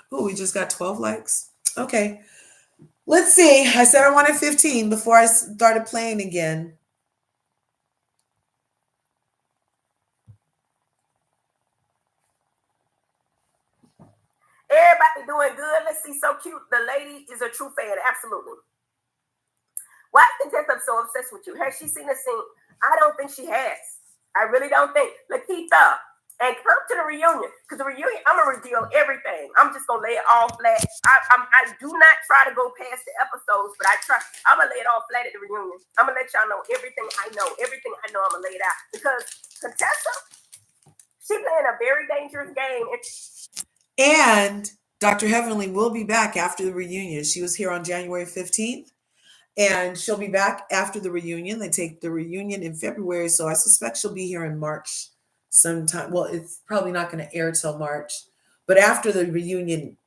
Oh, we just got 12 likes. Okay. Let's see. I said I wanted 15 before I started playing again. Everybody doing good. Let's see. So cute. The lady is a true fan. Absolutely. Why do you think I'm so obsessed with you? Has she seen the scene? I don't think she has. I really don't think. Lakeitha, and come to the reunion. Because the reunion, I'm going to reveal everything. I'm just going to lay it all flat. I do not try to go past the episodes, but I'm going to lay it all flat at the reunion. I'm going to let y'all know everything I know. Everything I know, I'm going to lay it out. Because Contessa, she playing a very dangerous game. And Dr. Heavenly will be back after the reunion. She was here on January 15th, and she'll be back after the reunion. They take the reunion in February, so I suspect she'll be here in March sometime. Well, it's probably not going to air till March, but after the reunion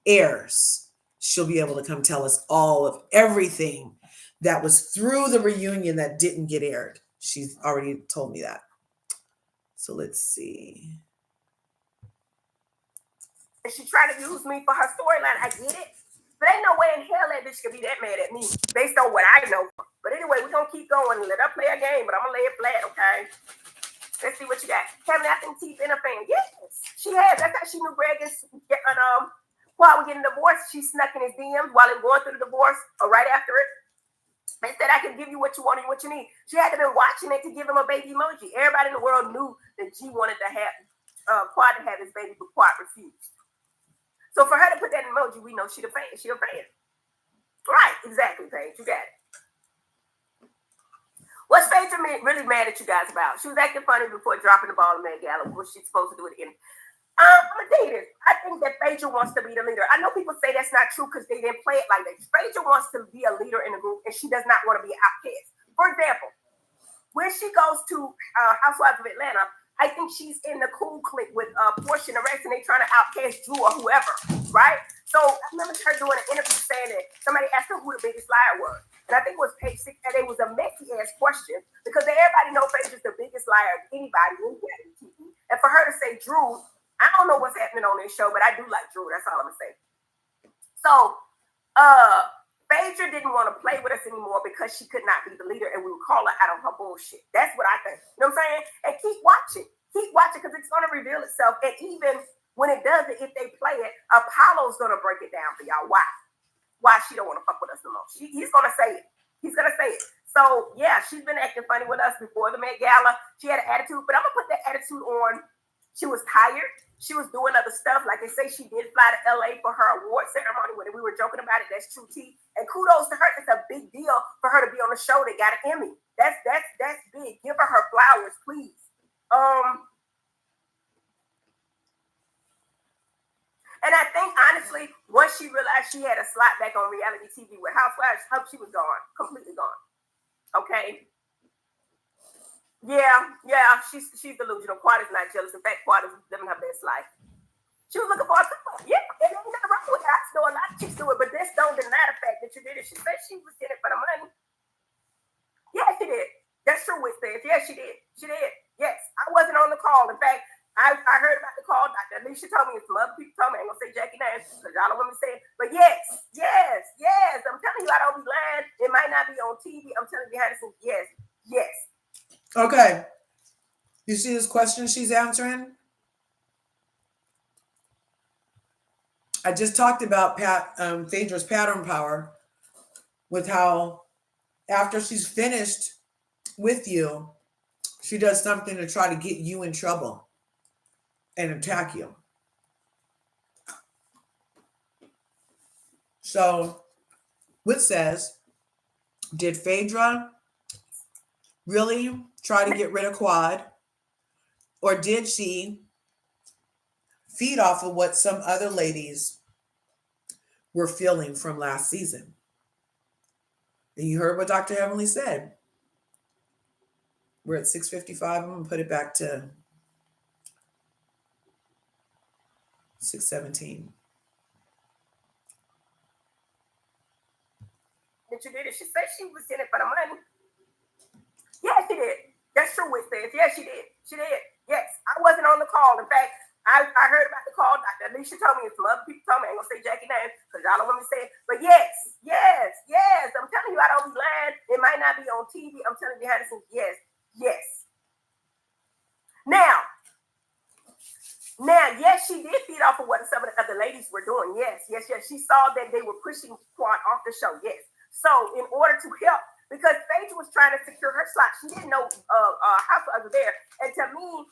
airs, she'll be able to come tell us all of everything that was through the reunion that didn't get aired. She's already told me that. So let's see. She tried to use me for her storyline. I get it. But ain't no way in hell that bitch could be that mad at me based on what I know. But anyway, we're going to keep going and let her play a game, but I'm going to lay it flat, okay? Let's see what you got. Kevin, I think Teeth in a fan. Yes, she has. That's how she knew Greg is while we're getting divorced. She snuck in his DMs while they were going through the divorce or right after it. They said, I can give you what you want and what you need. She had to been watching it to give him a baby emoji. Everybody in the world knew that G wanted to have Quad to have his baby, but Quad refused. So for her to put that emoji, we know she's a fan. She's a fan. Right, exactly, Paige. You got it. What's Phaedra really mad at you guys about? She was acting funny before dropping the ball in Met Gala. Was she supposed to do it again? I'm gonna tell you this. I think that Phaedra wants to be the leader. I know people say that's not true because they didn't play it like that. Phaedra wants to be a leader in the group, and she does not want to be an outcast. For example, when she goes to Housewives of Atlanta, I think she's in the cool clique with Portia and the rest, and they trying to outcast Drew or whoever, right? So I remember her doing an interview saying that somebody asked her who the biggest liar was. And I think it was page 6, and it was a messy ass question because everybody knows Phaedra's the biggest liar of anybody in TV. And for her to say Drew, I don't know what's happening on this show, but I do like Drew. That's all I'm gonna say. So Phaedra didn't want to play with us anymore because she could not be the leader and we would call her out on her bullshit. That's what I think. You know what I'm saying? And keep watching. Keep watching because it's going to reveal itself. And even when it does it, if they play it, Apollo's going to break it down for y'all. Why? Why she don't want to fuck with us no more. He's going to say it. He's going to say it. So, yeah, she's been acting funny with us before the Met Gala. She had an attitude, but I'm going to put that attitude on. She was tired. She was doing other stuff. Like they say, she did fly to LA for her award ceremony when we were joking about it. That's true tea. And kudos to her. It's a big deal for her to be on the show that got an Emmy. That's big. Give her flowers, please. And I think, honestly, once she realized she had a slot back on reality TV with Housewives, she was gone. Completely gone. Okay? Yeah, she's delusional. Quad is not jealous. In fact, Quad is living her best life. She was looking for a couple. Yeah, and ain't nothing wrong with her. I know a lot of chicks do it, but this don't deny the fact that you did it. She said she was in it for the money. Yeah, she did. That's true, Wick says. Yeah, she did. She did. Yes, I wasn't on the call. In fact, I heard about the call. Dr. Alicia told me, and some other people told me. I ain't gonna say Jackie names because y'all don't want me to say it. But yes. I'm telling you, I don't be lying. It might not be on TV. I'm telling you behind the scenes. Yes. Okay. You see this question she's answering? I just talked about Phaedra's pattern power with how after she's finished with you, she does something to try to get you in trouble and attack you. So, Whit says, did Phaedra really try to get rid of Quad? Or did she feed off of what some other ladies were feeling from last season? And you heard what Dr. Heavenly said. We're at 6:55. I'm going to put it back to 6:17. That you did it. She said she was in it for the money. Yes, she did. That's true, Wick says. Yes, she did. She did. Yes, I wasn't on the call. In fact, I heard about the call. Dr. Alicia told me, and some other people told me. I ain't gonna say Jackie name because y'all don't want me to say it. But yes. I'm telling you, I don't be lying. It might not be on TV. I'm telling you behind the scenes. Yes. Now, yes, she did feed off of what some of the other ladies were doing. Yes. She saw that they were pushing Quad off the show. Yes. So in order to help, because Phaedra was trying to secure her slot, she didn't know Housewives were there. And to me,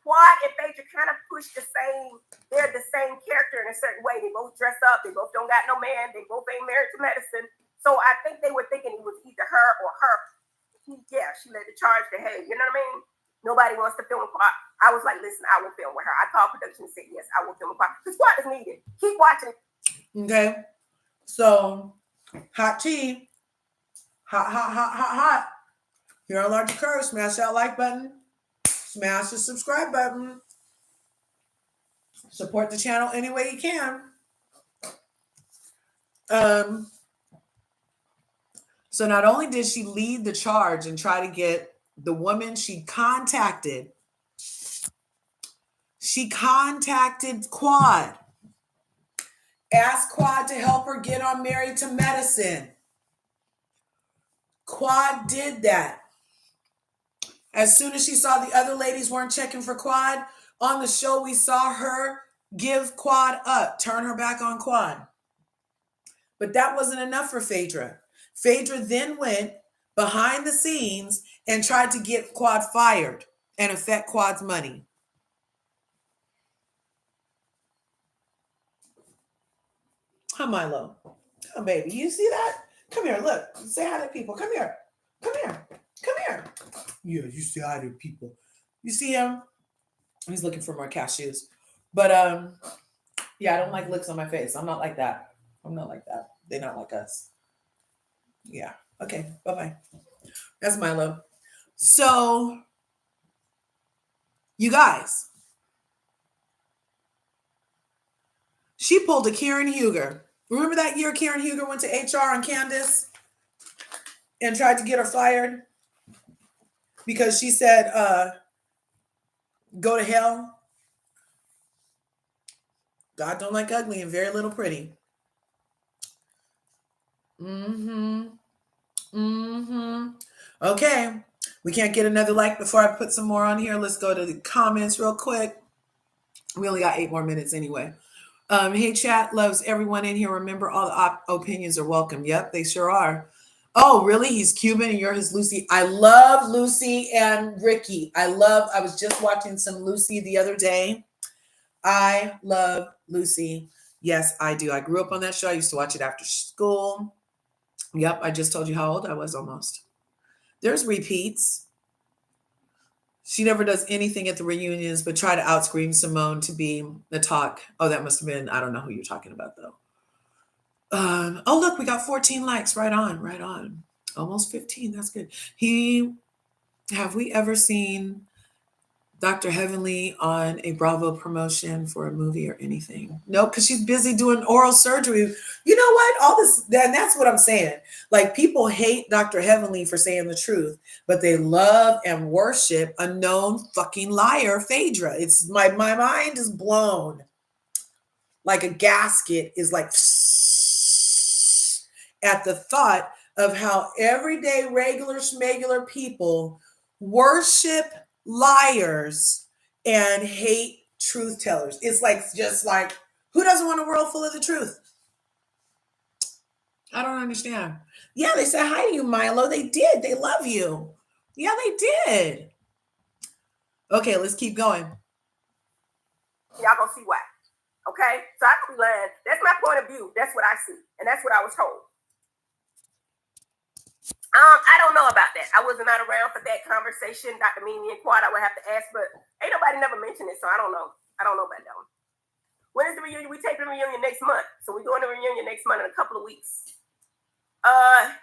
Quad and Phaedra kind of pushed the same. They're the same character in a certain way. They both dress up. They both don't got no man. They both ain't married to medicine. So I think they were thinking it was either her or her. She led the charge to, hey, you know what I mean? Nobody wants to film with Quad. I was like, listen, I will film with her. I called production and said, yes, I will film with Quad. Because Quad is needed. Keep watching. Okay. So, hot tea. Hot. Here on LRGA Curves, smash that like button. Smash the subscribe button. Support the channel any way you can. So not only did she lead the charge and try to get the woman she contacted Quad, asked Quad to help her get on Married to Medicine. Quad did that. As soon as she saw the other ladies weren't checking for Quad, on the show we saw her give Quad up, turn her back on Quad. But that wasn't enough for Phaedra. Phaedra then went behind the scenes and tried to get Quad fired and affect Quad's money. Huh, Milo? Come, baby. You see that? Come here. Look. Say hi to people. Come here. Come here. Come here. Yeah, you say hi to people. You see him? He's looking for more cashews. But yeah, I don't like licks on my face. I'm not like that. I'm not like that. They're not like us. Yeah. Okay. Bye-bye. That's Milo. So, you guys, she pulled a Karen Huger. Remember that year Karen Huger went to HR on Candace and tried to get her fired because she said, go to hell. God don't like ugly and very little pretty. Okay. We can't get another like before I put some more on here. Let's go to the comments real quick. We only got 8 more minutes anyway. Hey, chat, loves everyone in here. Remember, all the opinions are welcome. Yep, they sure are. Oh, really? He's Cuban and you're his Lucy. I love Lucy and Ricky. I was just watching some Lucy the other day. I love Lucy. Yes, I do. I grew up on that show. I used to watch it after school. Yep, I just told you how old I was almost. There's repeats. She never does anything at the reunions but try to outscream Simone to be the talk. Oh, that must have been, I don't know who you're talking about, though. Oh, look, we got 14 likes. Right on. Almost 15. That's good. Have we ever seen Dr. Heavenly on a Bravo promotion for a movie or anything? No, because she's busy doing oral surgery. You know what? All this, and that's what I'm saying. Like, people hate Dr. Heavenly for saying the truth, but they love and worship a known fucking liar, Phaedra. It's my mind is blown. Like a gasket is like at the thought of how everyday regular schmegular people worship liars and hate truth tellers. It's like, just like, who doesn't want a world full of the truth? I don't understand. Yeah, they said hi to you, Milo. They did. They love you. Yeah, they did. Okay, let's keep going. Y'all gonna see why. Okay? So I could be lying. That's my point of view. That's what I see. And that's what I was told. I don't know about that. I was not around for that conversation. Dr. Mimi and Quad, I would have to ask, but ain't nobody never mentioned it, so I don't know. I don't know about that one. When is the reunion? We take the reunion next month. So we're doing the reunion next month in a couple of weeks. I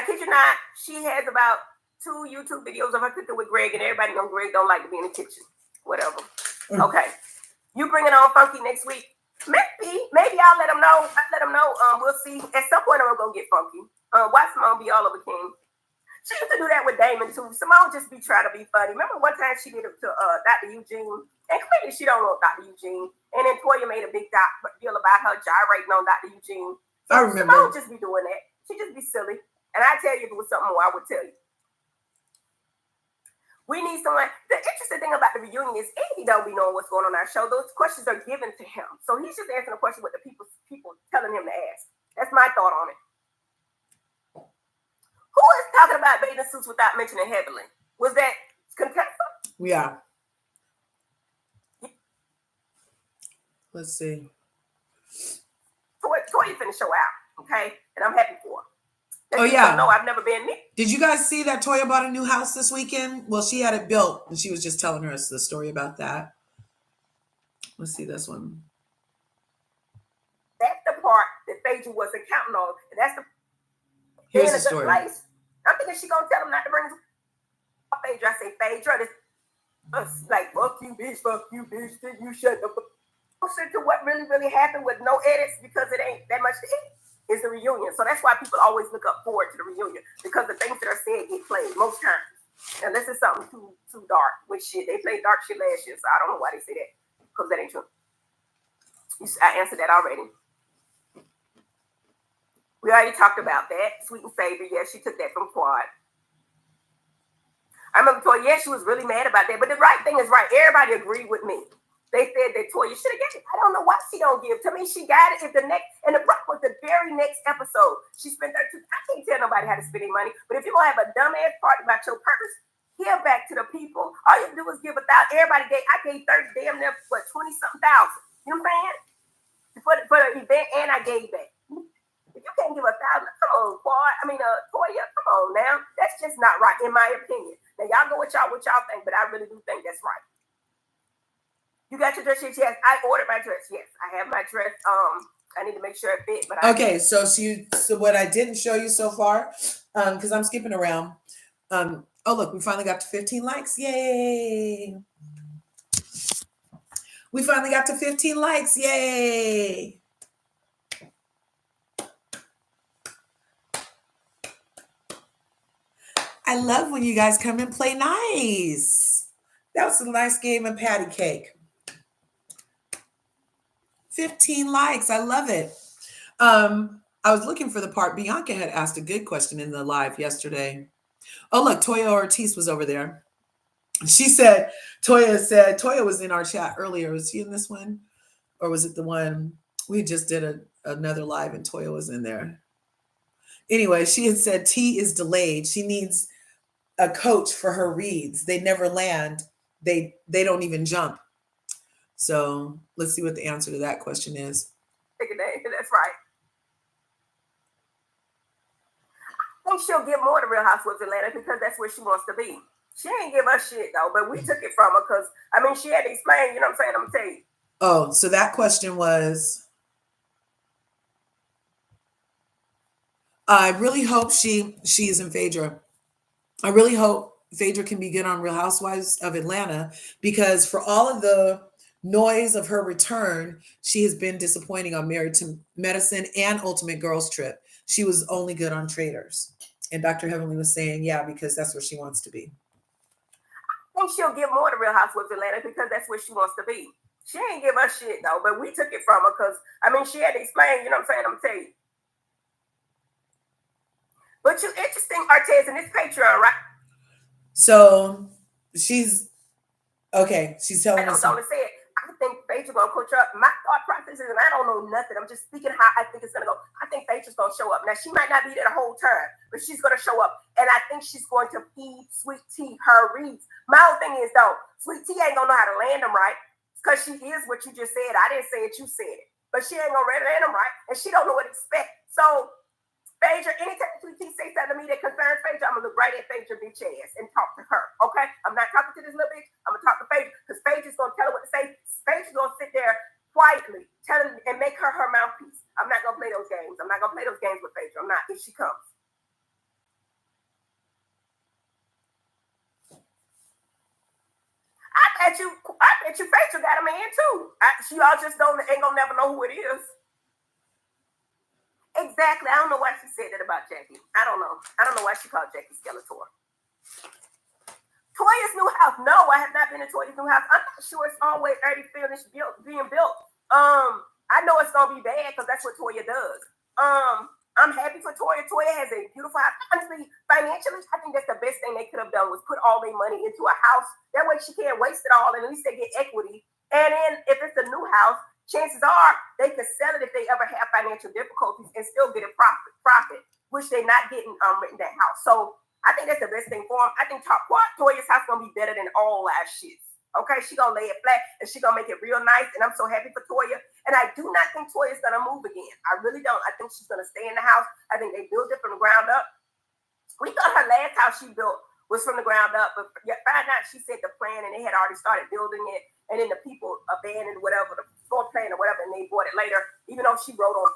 kid you not, she has about 2 YouTube videos of her cooking with Greg, and everybody knows Greg don't like to be in the kitchen. Whatever. Okay. You bring it on Funky next week. Maybe I'll let them know. We'll see. At some point, I'm gonna go get Funky. Watch Simone be all over King. She used to do that with Damon too. Simone just be trying to be funny. Remember one time she did it to Dr. Eugene, and clearly she don't know Dr. Eugene. And then Toya made a big deal about her gyrating on Dr. Eugene. So I remember. Simone just be doing that. She just be silly. And I tell you, if it was something more, I would tell you. We need someone. The interesting thing about the reunion is Andy don't be knowing what's going on our show. Those questions are given to him, so he's just answering a question what the people telling him to ask. That's my thought on it. Who is talking about bathing suits without mentioning Heavenly? Was that Contessa? Yeah. Let's see. Toya finna show out, okay? And I'm happy for her. Oh, yeah. No, I've never been me. Did you guys see that Toya bought a new house this weekend? Well, she had it built, and she was just telling us the story about that. Let's see this one. That's the part that Phaedra wasn't counting on. And that's the Here's the story. Place. I'm thinking she's going to tell him not to bring Phaedra. I say, Phaedra, this like, fuck you, bitch, then you shut the fuck. Closer to what really happened with no edits because it ain't that much to edit is the reunion. So that's why people always look up forward to the reunion because the things that are said get played most times. And this is something too dark with shit. They played dark shit last year, so I don't know why they say that because that ain't true. I answered that already. We already talked about that. Sweet and Savory, yeah, she took that from Quad. I remember Toya, yeah, she was really mad about that. But the right thing is right. Everybody agreed with me. They said that Toya should have got it. I don't know why she don't give. To me, she got it. If the next, and the problem was the very next episode, she spent her I can't tell nobody how to spend their money. But if you're gonna have a dumbass party about your purpose, give back to the people. All you do is give $1,000. Everybody gave. I gave 30, damn near 20-something thousand. You know what I'm saying? For the event, and I gave back. If you can't give $1,000, come on, Quad. Toya, come on now. That's just not right, in my opinion. Now y'all go with y'all think, but I really do think that's right. You got your dress? Yes. I ordered my dress. Yes, I have my dress. I need to make sure it fits. But okay, so what I didn't show you so far, because I'm skipping around. Oh look, we finally got to 15 likes. Yay! We finally got to 15 likes. Yay! I love when you guys come and play nice. That was a nice game of patty cake. 15 likes. I love it. I was looking for the part. Bianca had asked a good question in the live yesterday. Oh, look, Toya Ortiz was over there. Toya was in our chat earlier. Was she in this one? Or was it the one we just did another live and Toya was in there? Anyway, she had said T is delayed. She needs a coach for her reads. They never land. They don't even jump. So let's see what the answer to that question is. That's right. I think she'll give more to Real Housewives of Atlanta because that's where she wants to be. She ain't give us shit though, but we took it from her because she had to explain. You know what I'm saying? I'm gonna tell you. Oh, so that question was. I really hope she is in Phaedra. I really hope Phaedra can be good on Real Housewives of Atlanta because for all of the noise of her return, she has been disappointing on Married to Medicine and Ultimate Girls Trip. She was only good on Traders. And Dr. Heavenly was saying, yeah, because that's where she wants to be. I think she'll give more to Real Housewives of Atlanta because that's where she wants to be. She ain't give us shit though, but we took it from her because she had to explain. You know what I'm saying? I'm gonna tell you. But you interesting, Artez, in this Patreon, right? So she's okay. She's telling us. I think Phaedra's gonna coach up. My thought process is, and I don't know nothing. I'm just speaking how I think it's gonna go. I think Phaedra's gonna show up. Now she might not be there the whole time, but she's gonna show up, and I think she's going to feed Sweet Tea her reads. My whole thing is though, Sweet Tea ain't gonna know how to land them right because she is what you just said. I didn't say it, you said it, but she ain't gonna land them right, and she don't know what to expect. So. Phaedra, anytime Sweet Tea say something to me that concerns Phaedra, I'm gonna look right at Phaedra bitch ass and talk to her. Okay? I'm not talking to this little bitch. I'm gonna talk to Phaedra because Phaedra's gonna tell her what to say. Phaedra's gonna sit there quietly, telling and make her mouthpiece. I'm not gonna play those games. I'm not gonna play those games with Phaedra. I'm not if she comes. I bet you Phaedra got a man tshe all just ain't gonna never know who it is. Exactly. I don't know why she said that about Jackie. I don't know. I don't know why she called Jackie Skeletor. Toya's new house. No, I have not been in Toya's new house. I'm not sure it's always already finished being built. I know it's gonna be bad because that's what Toya does. I'm happy for Toya. Toya has a beautiful house. Honestly, financially, I think that's the best thing they could have done was put all their money into a house. That way she can't waste it all, and at least they get equity. And then if it's a new house, chances are they could sell it if they ever have financial difficulties and still get a profit, which they're not getting in that house. So I think that's the best thing for them. I think Toya's house gonna be better than all our shits. Okay, she gonna lay it flat and she gonna make it real nice. And I'm so happy for Toya. And I do not think Toya's gonna move again. I really don't. I think she's gonna stay in the house. I think they built it from the ground up. We thought her last house she built was from the ground up, but find out she said the plan and they had already started building it. And then the people abandoned whatever the floor plan or whatever, and they bought it later, even though she wrote on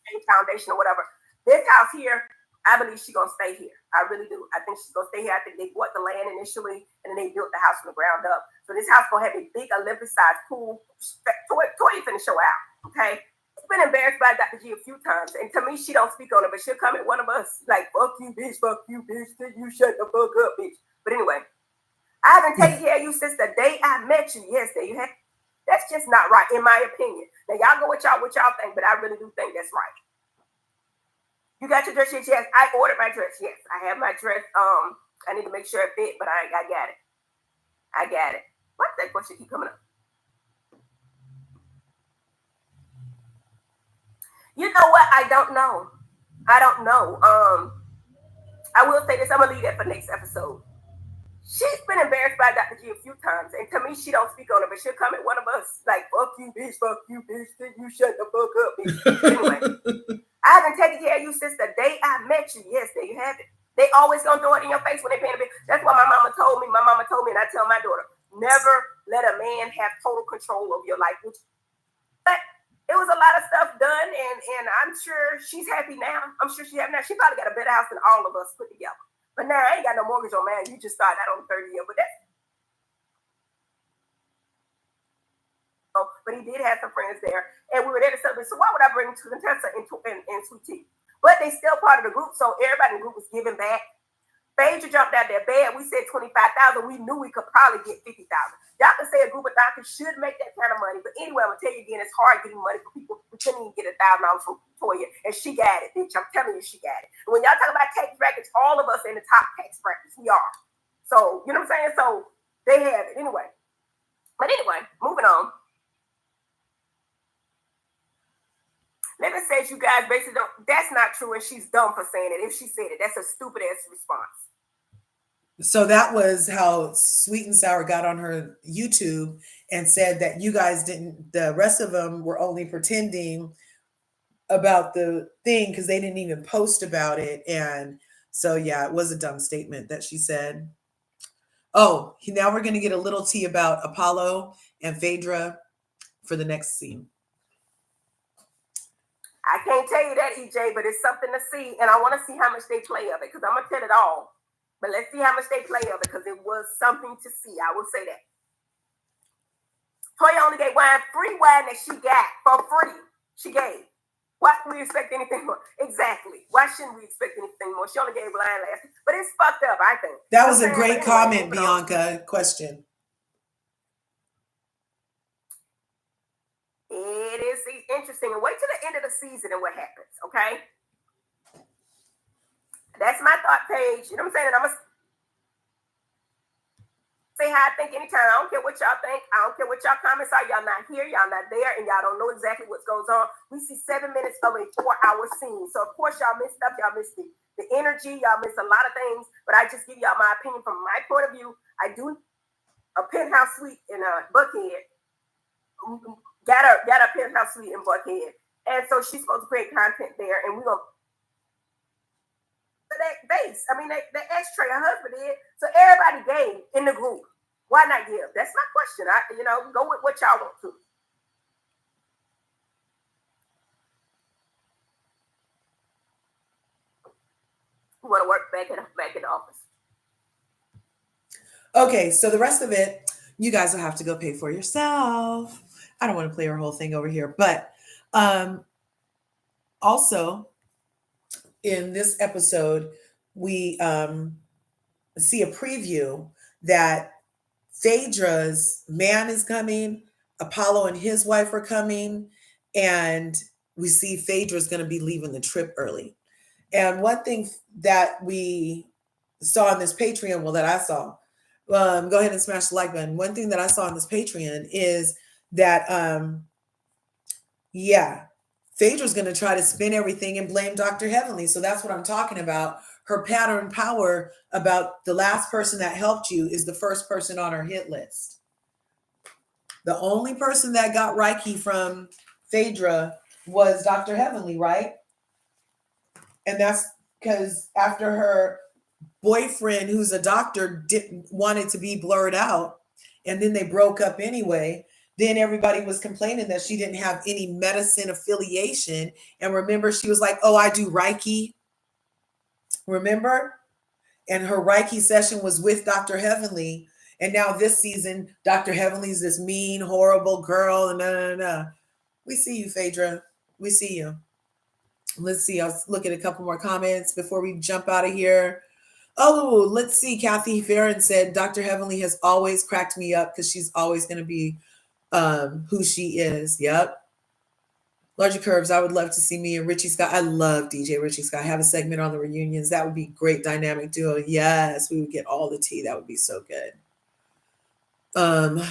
a foundation or whatever. This house here, I believe she's gonna stay here. I really do. I think she's gonna stay here. I think they bought the land initially, and then they built the house from the ground up. So this house gonna have a big Olympic-sized pool. Toya finna show out. Okay, it's been embarrassed by Dr. G a few times, and to me, she don't speak on it, but she'll come at one of us like, "Fuck you, bitch! Fuck you, bitch! You shut the fuck up, bitch!" But anyway, I haven't taken care of you since the day I met you. Yes, there you have. That's just not right, in my opinion. Now y'all go with y'all think, but I really do think that's right. You got your dress? Yes. I ordered my dress. Yes, I have my dress. I need to make sure it fit, but I got it. I got it. What's that question keep coming up? You know what? I don't know. I don't know. I will say this. I'm gonna leave that for next episode. She's been embarrassed by Dr. G a few times, and to me, she don't speak on it, but she'll come at one of us like, "Fuck you, bitch! Fuck you, bitch! You shut the fuck up, bitch!" Anyway, I haven't taken care of you since the day I met you. Yes, there you have it. They always gonna throw it in your face when they pay the bill. That's why my mama told me. My mama told me, and I tell my daughter, never let a man have total control of your life. But it was a lot of stuff done, and I'm sure she's happy now. I'm sure she's happy now. She probably got a better house than all of us put together. But now I ain't got no mortgage on mine. You just started out on the 30 year, but that's. But he did have some friends there, and we were there to celebrate. So why would I bring Contessa and Sweet Tea? But they still part of the group, so everybody in the group was giving back. Phaedra jumped out their bed. We said 25,000. We knew we could probably get 50,000. Y'all can say a group of doctors should make that kind of money, but anyway, I'm gonna tell you again, it's hard getting money for people who couldn't even get $1,000 from Toya, and she got it, bitch. I'm telling you, she got it. And when y'all talk about tax brackets, all of us in the top tax brackets, we are. So you know what I'm saying? So they have it anyway. But anyway, moving on. Lemon says you guys basically don't. That's not true, and she's dumb for saying it. If she said it, that's a stupid ass response. So that was how Sweet and Sour got on her YouTube and said that you guys didn't. The rest of them were only pretending about the thing because they didn't even post about it. And so yeah, it was a dumb statement that she said. Oh, now we're gonna get a little tea about Apollo and Phaedra for the next scene. I can't tell you that, EJ, but it's something to see, and I want to see how much they play of it because I'm gonna tell it all. But let's see how much they play of it because it was something to see. I will say that. Toya only gave free wine that she got for free. She gave. Why should we expect anything more? Exactly. Why shouldn't we expect anything more? She only gave wine last, but it's fucked up. I think that was a great comment, Bianca. Question. It is interesting. And wait till the end of the season and what happens, okay? That's my thought page. You know what I'm saying? And I'm going to say how I think anytime. I don't care what y'all think. I don't care what y'all comments are. Y'all not here. Y'all not there. And y'all don't know exactly what goes on. We see 7 minutes of a 4-hour scene. So, of course, y'all missed stuff. Y'all missed the energy. Y'all missed a lot of things. But I just give y'all my opinion from my point of view. I do a penthouse suite in Buckhead. Got a penthouse suite in Buckhead. And so she's supposed to create content there. And we're going to that base. I mean, the ashtray her husband did. So everybody gave in the group. Why not give? That's my question. Go with what y'all want to. You want to work back in the office. Okay, so the rest of it, you guys will have to go pay for yourself. I don't want to play our whole thing over here, but also in this episode, we see a preview that Phaedra's man is coming, Apollo and his wife are coming, and we see Phaedra's going to be leaving the trip early. And one thing that we saw on this Patreon, well, that I saw, go ahead and smash the like button. One thing that I saw on this Patreon is that, yeah, Phaedra's going to try to spin everything and blame Dr. Heavenly. So that's what I'm talking about. Her pattern power about the last person that helped you is the first person on her hit list. The only person that got Reiki from Phaedra was Dr. Heavenly, right? And that's because after her boyfriend, who's a doctor, wanted to be blurred out, and then they broke up anyway, then everybody was complaining that she didn't have any medicine affiliation. And remember, she was like, oh, I do Reiki. Remember? And her Reiki session was with Dr. Heavenly. And now this season, Dr. Heavenly's this mean, horrible girl. And no. We see you, Phaedra. We see you. Let's see. I'll look at a couple more comments before we jump out of here. Oh, let's see. Kathy Farron said, Dr. Heavenly has always cracked me up because she's always going to be who she is. Yep. LRGA Curves, I would love to see me and Richie Scott. I love DJ Richie Scott. Have a segment on the reunions. That would be great dynamic duo. Yes, we would get all the tea. That would be so good. And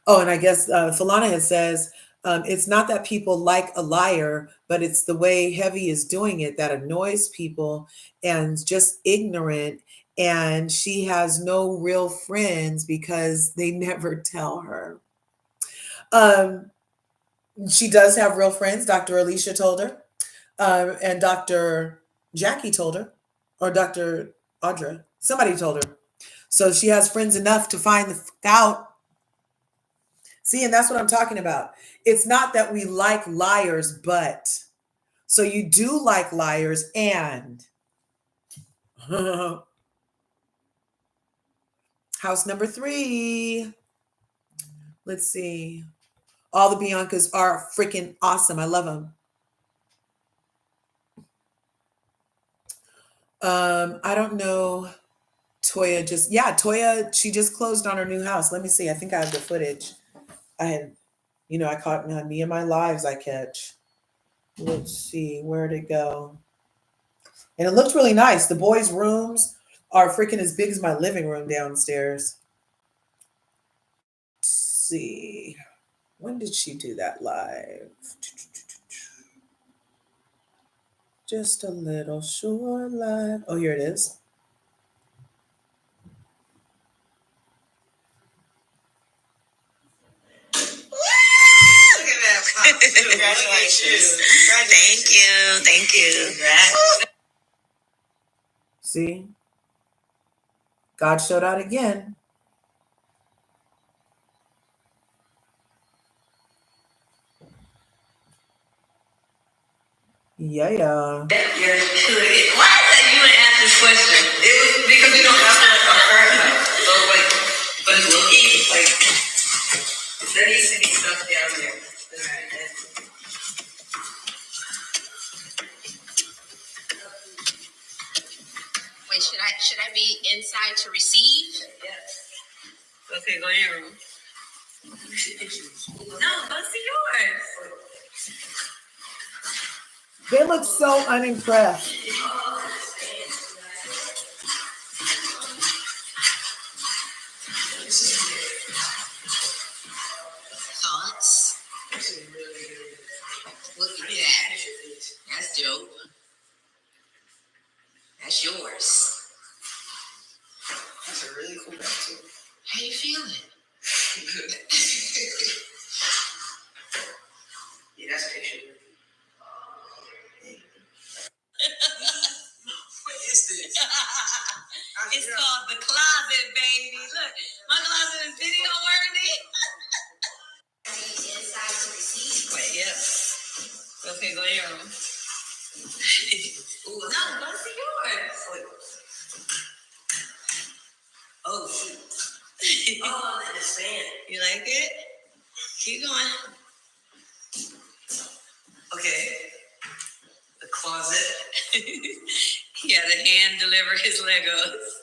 I guess Falana says, it's not that people like a liar, but it's the way Heavy is doing it that annoys people and just ignorant. And she has no real friends because they never tell her. She does have real friends. Dr. Alicia told her, and Dr. Jackie told her, or Dr. Audra. Somebody told her. So she has friends enough to find out. See, and that's what I'm talking about. It's not that we like liars, but so you do like liars and house number 3. Let's see. All the Biancas are freaking awesome. I love them. I don't know. Toya, she just closed on her new house. Let me see. I think I have the footage. I caught me and my lives I catch. Let's see, where'd it go? And it looked really nice. The boys' rooms are freaking as big as my living room downstairs. Let's see. When did she do that live? Just a little short live. Oh, here it is. Look at that. Congratulations. Thank you. See? God showed out again. Yeah. Why did you would ask this question? It was because you don't have to like our current house. So but looking like there needs to be stuff down there. Wait, should I be inside to receive? Yes. Okay, go in your room. No, go see yours. They look so unimpressed. Thoughts? Look at that. That's dope. That's yours. That's a really cool bag too. How you feeling? Good. Yeah, that's a picture. What is this? It's called the closet, baby. Look, my closet is video worthy. Inside to receive. Wait, yeah. Okay, go in your room. Ooh, no, go see yours. Oh, shoot. Oh, I understand. You like it? Keep going. Okay. The closet. He had a hand deliver his Legos.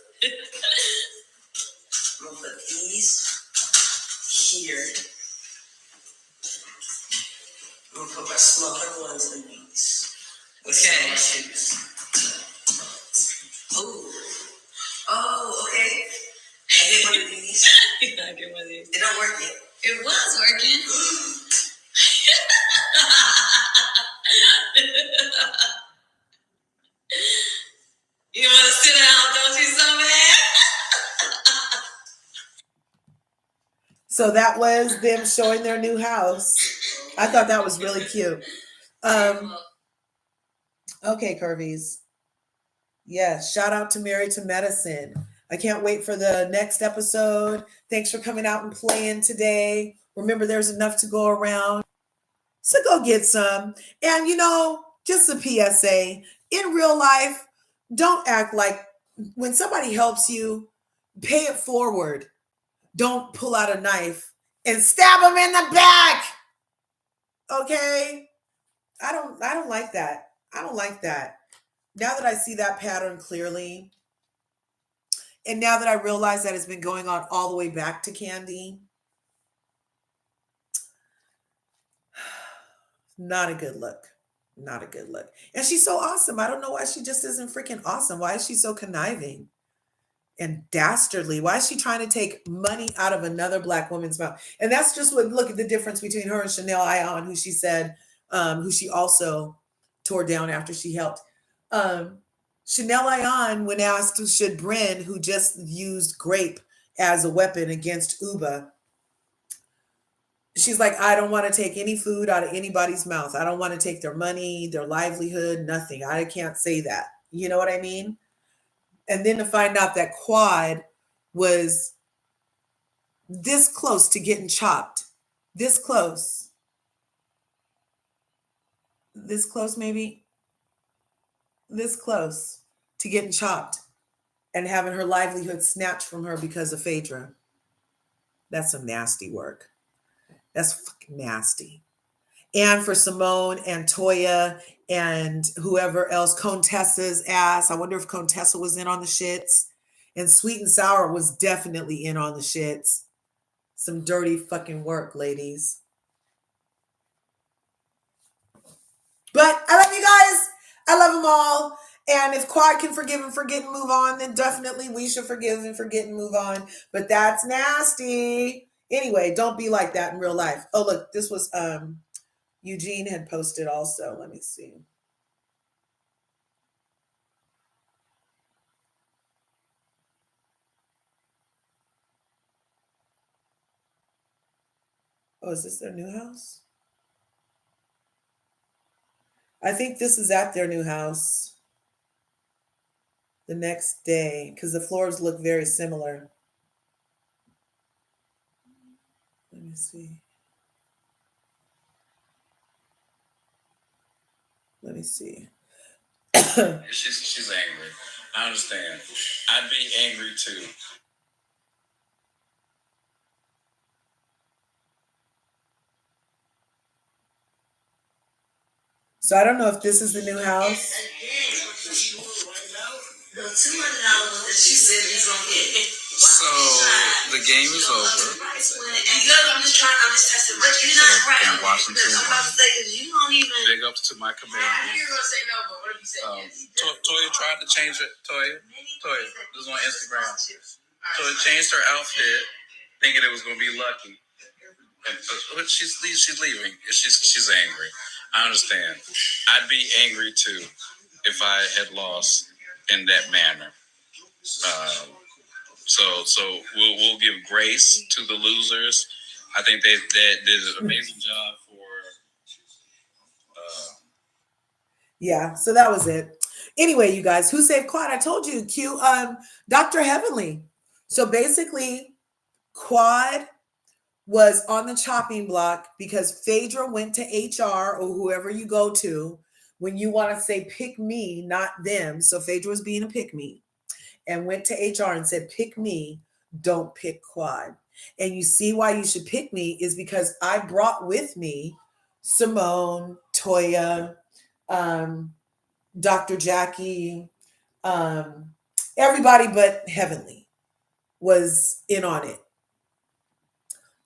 I'm gonna put these here. I'm gonna put my smaller ones in these. Okay. Oh, okay. I did one of these. I get one of these. It don't work yet. It was working. You want to sit down, don't you, so bad? So that was them showing their new house. I thought that was really cute. Okay, Curvies. Yes, shout out to Married to Medicine. I can't wait for the next episode. Thanks for coming out and playing today. Remember, there's enough to go around. So go get some. And, just a PSA, in real life, don't act like when somebody helps you, pay it forward. Don't pull out a knife and stab them in the back. Okay? I don't like that. I don't like that. Now that I see that pattern clearly, and now that I realize that it's been going on all the way back to Candy, not a good look. Not a good look. And she's so awesome. I don't know why she just isn't freaking awesome. Why is she so conniving and dastardly? Why is she trying to take money out of another Black woman's mouth? And that's just what, look at the difference between her and Chanel Ayan, who she said, who she also tore down after she helped. Chanel Ayan, when asked, should Bryn, who just used grape as a weapon against Uba, she's like, I don't want to take any food out of anybody's mouth. I don't want to take their money, their livelihood, nothing. I can't say that. You know what I mean? And then to find out that Quad was this close to getting chopped, this close maybe, this close to getting chopped and having her livelihood snatched from her because of Phaedra. That's some nasty work. That's fucking nasty. And for Simone and Toya and whoever else, Contessa's ass. I wonder if Contessa was in on the shits. And Sweet and Sour was definitely in on the shits. Some dirty fucking work, ladies. But I love you guys. I love them all. And if Quad can forgive and forget and move on, then definitely we should forgive and forget and move on. But that's nasty. Anyway, don't be like that in real life. Oh, look, this was Eugene had posted also. Let me see. Oh, is this their new house? I think this is at their new house the next day because the floors look very similar. Let me see. Let me see. She's angry. I understand. I'd be angry too. So I don't know if this is the new house. The $200 that she said he's gonna get. So the game is over. Because I'm just testing my. You're not right. In Washington. I'm about to say because you don't even. Big ups to my commander. You're gonna say no, but what if you say yes? Toya tried to change it. Toya, this is on Instagram. Toya changed her outfit, thinking it was gonna be lucky. But she's leaving. She's angry. I understand. I'd be angry too if I had lost in that manner. So we'll give grace to the losers. I think they did an amazing job for. Yeah, so that was it. Anyway, you guys, who saved Quad? I told you, Q. Dr. Heavenly. So basically, Quad was on the chopping block because Phaedra went to HR or whoever you go to when you want to say pick me, not them. So Phaedra was being a pick me and went to HR and said, pick me, don't pick Quad. And you see why you should pick me is because I brought with me Simone, Toya, Dr. Jackie, everybody but Heavenly was in on it.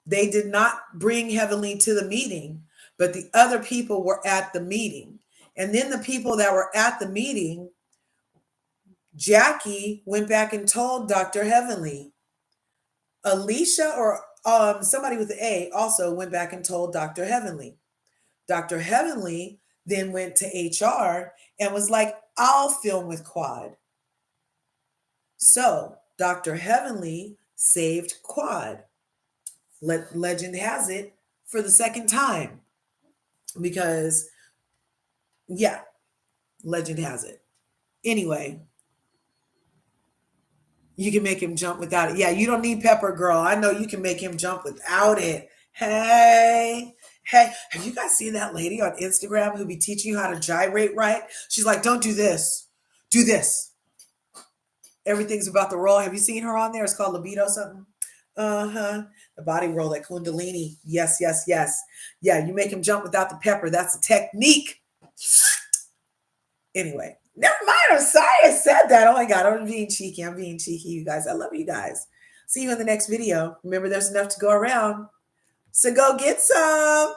They did not bring Heavenly to the meeting, but the other people were at the meeting. And then the people that were at the meeting, Jackie went back and told Dr. Heavenly. Alicia or somebody with the A also went back and told Dr. Heavenly. Dr. Heavenly then went to HR and was like, I'll film with Quad. So Dr. Heavenly saved Quad. Legend has it for the second time because, yeah, legend has it. Anyway, you can make him jump without it. Yeah, you don't need pepper, girl. I know you can make him jump without it. Hey, have you guys seen that lady on Instagram who be teaching you how to gyrate right? She's like, don't do this. Do this. Everything's about the roll. Have you seen her on there? It's called libido something. Uh-huh. The body roll, that Kundalini. Yes, yes, yes. Yeah, you make him jump without the pepper. That's a technique. Anyway, never mind. I'm sorry I said that. Oh my God, I'm being cheeky. I'm being cheeky, you guys. I love you guys. See you in the next video. Remember, there's enough to go around. So go get some.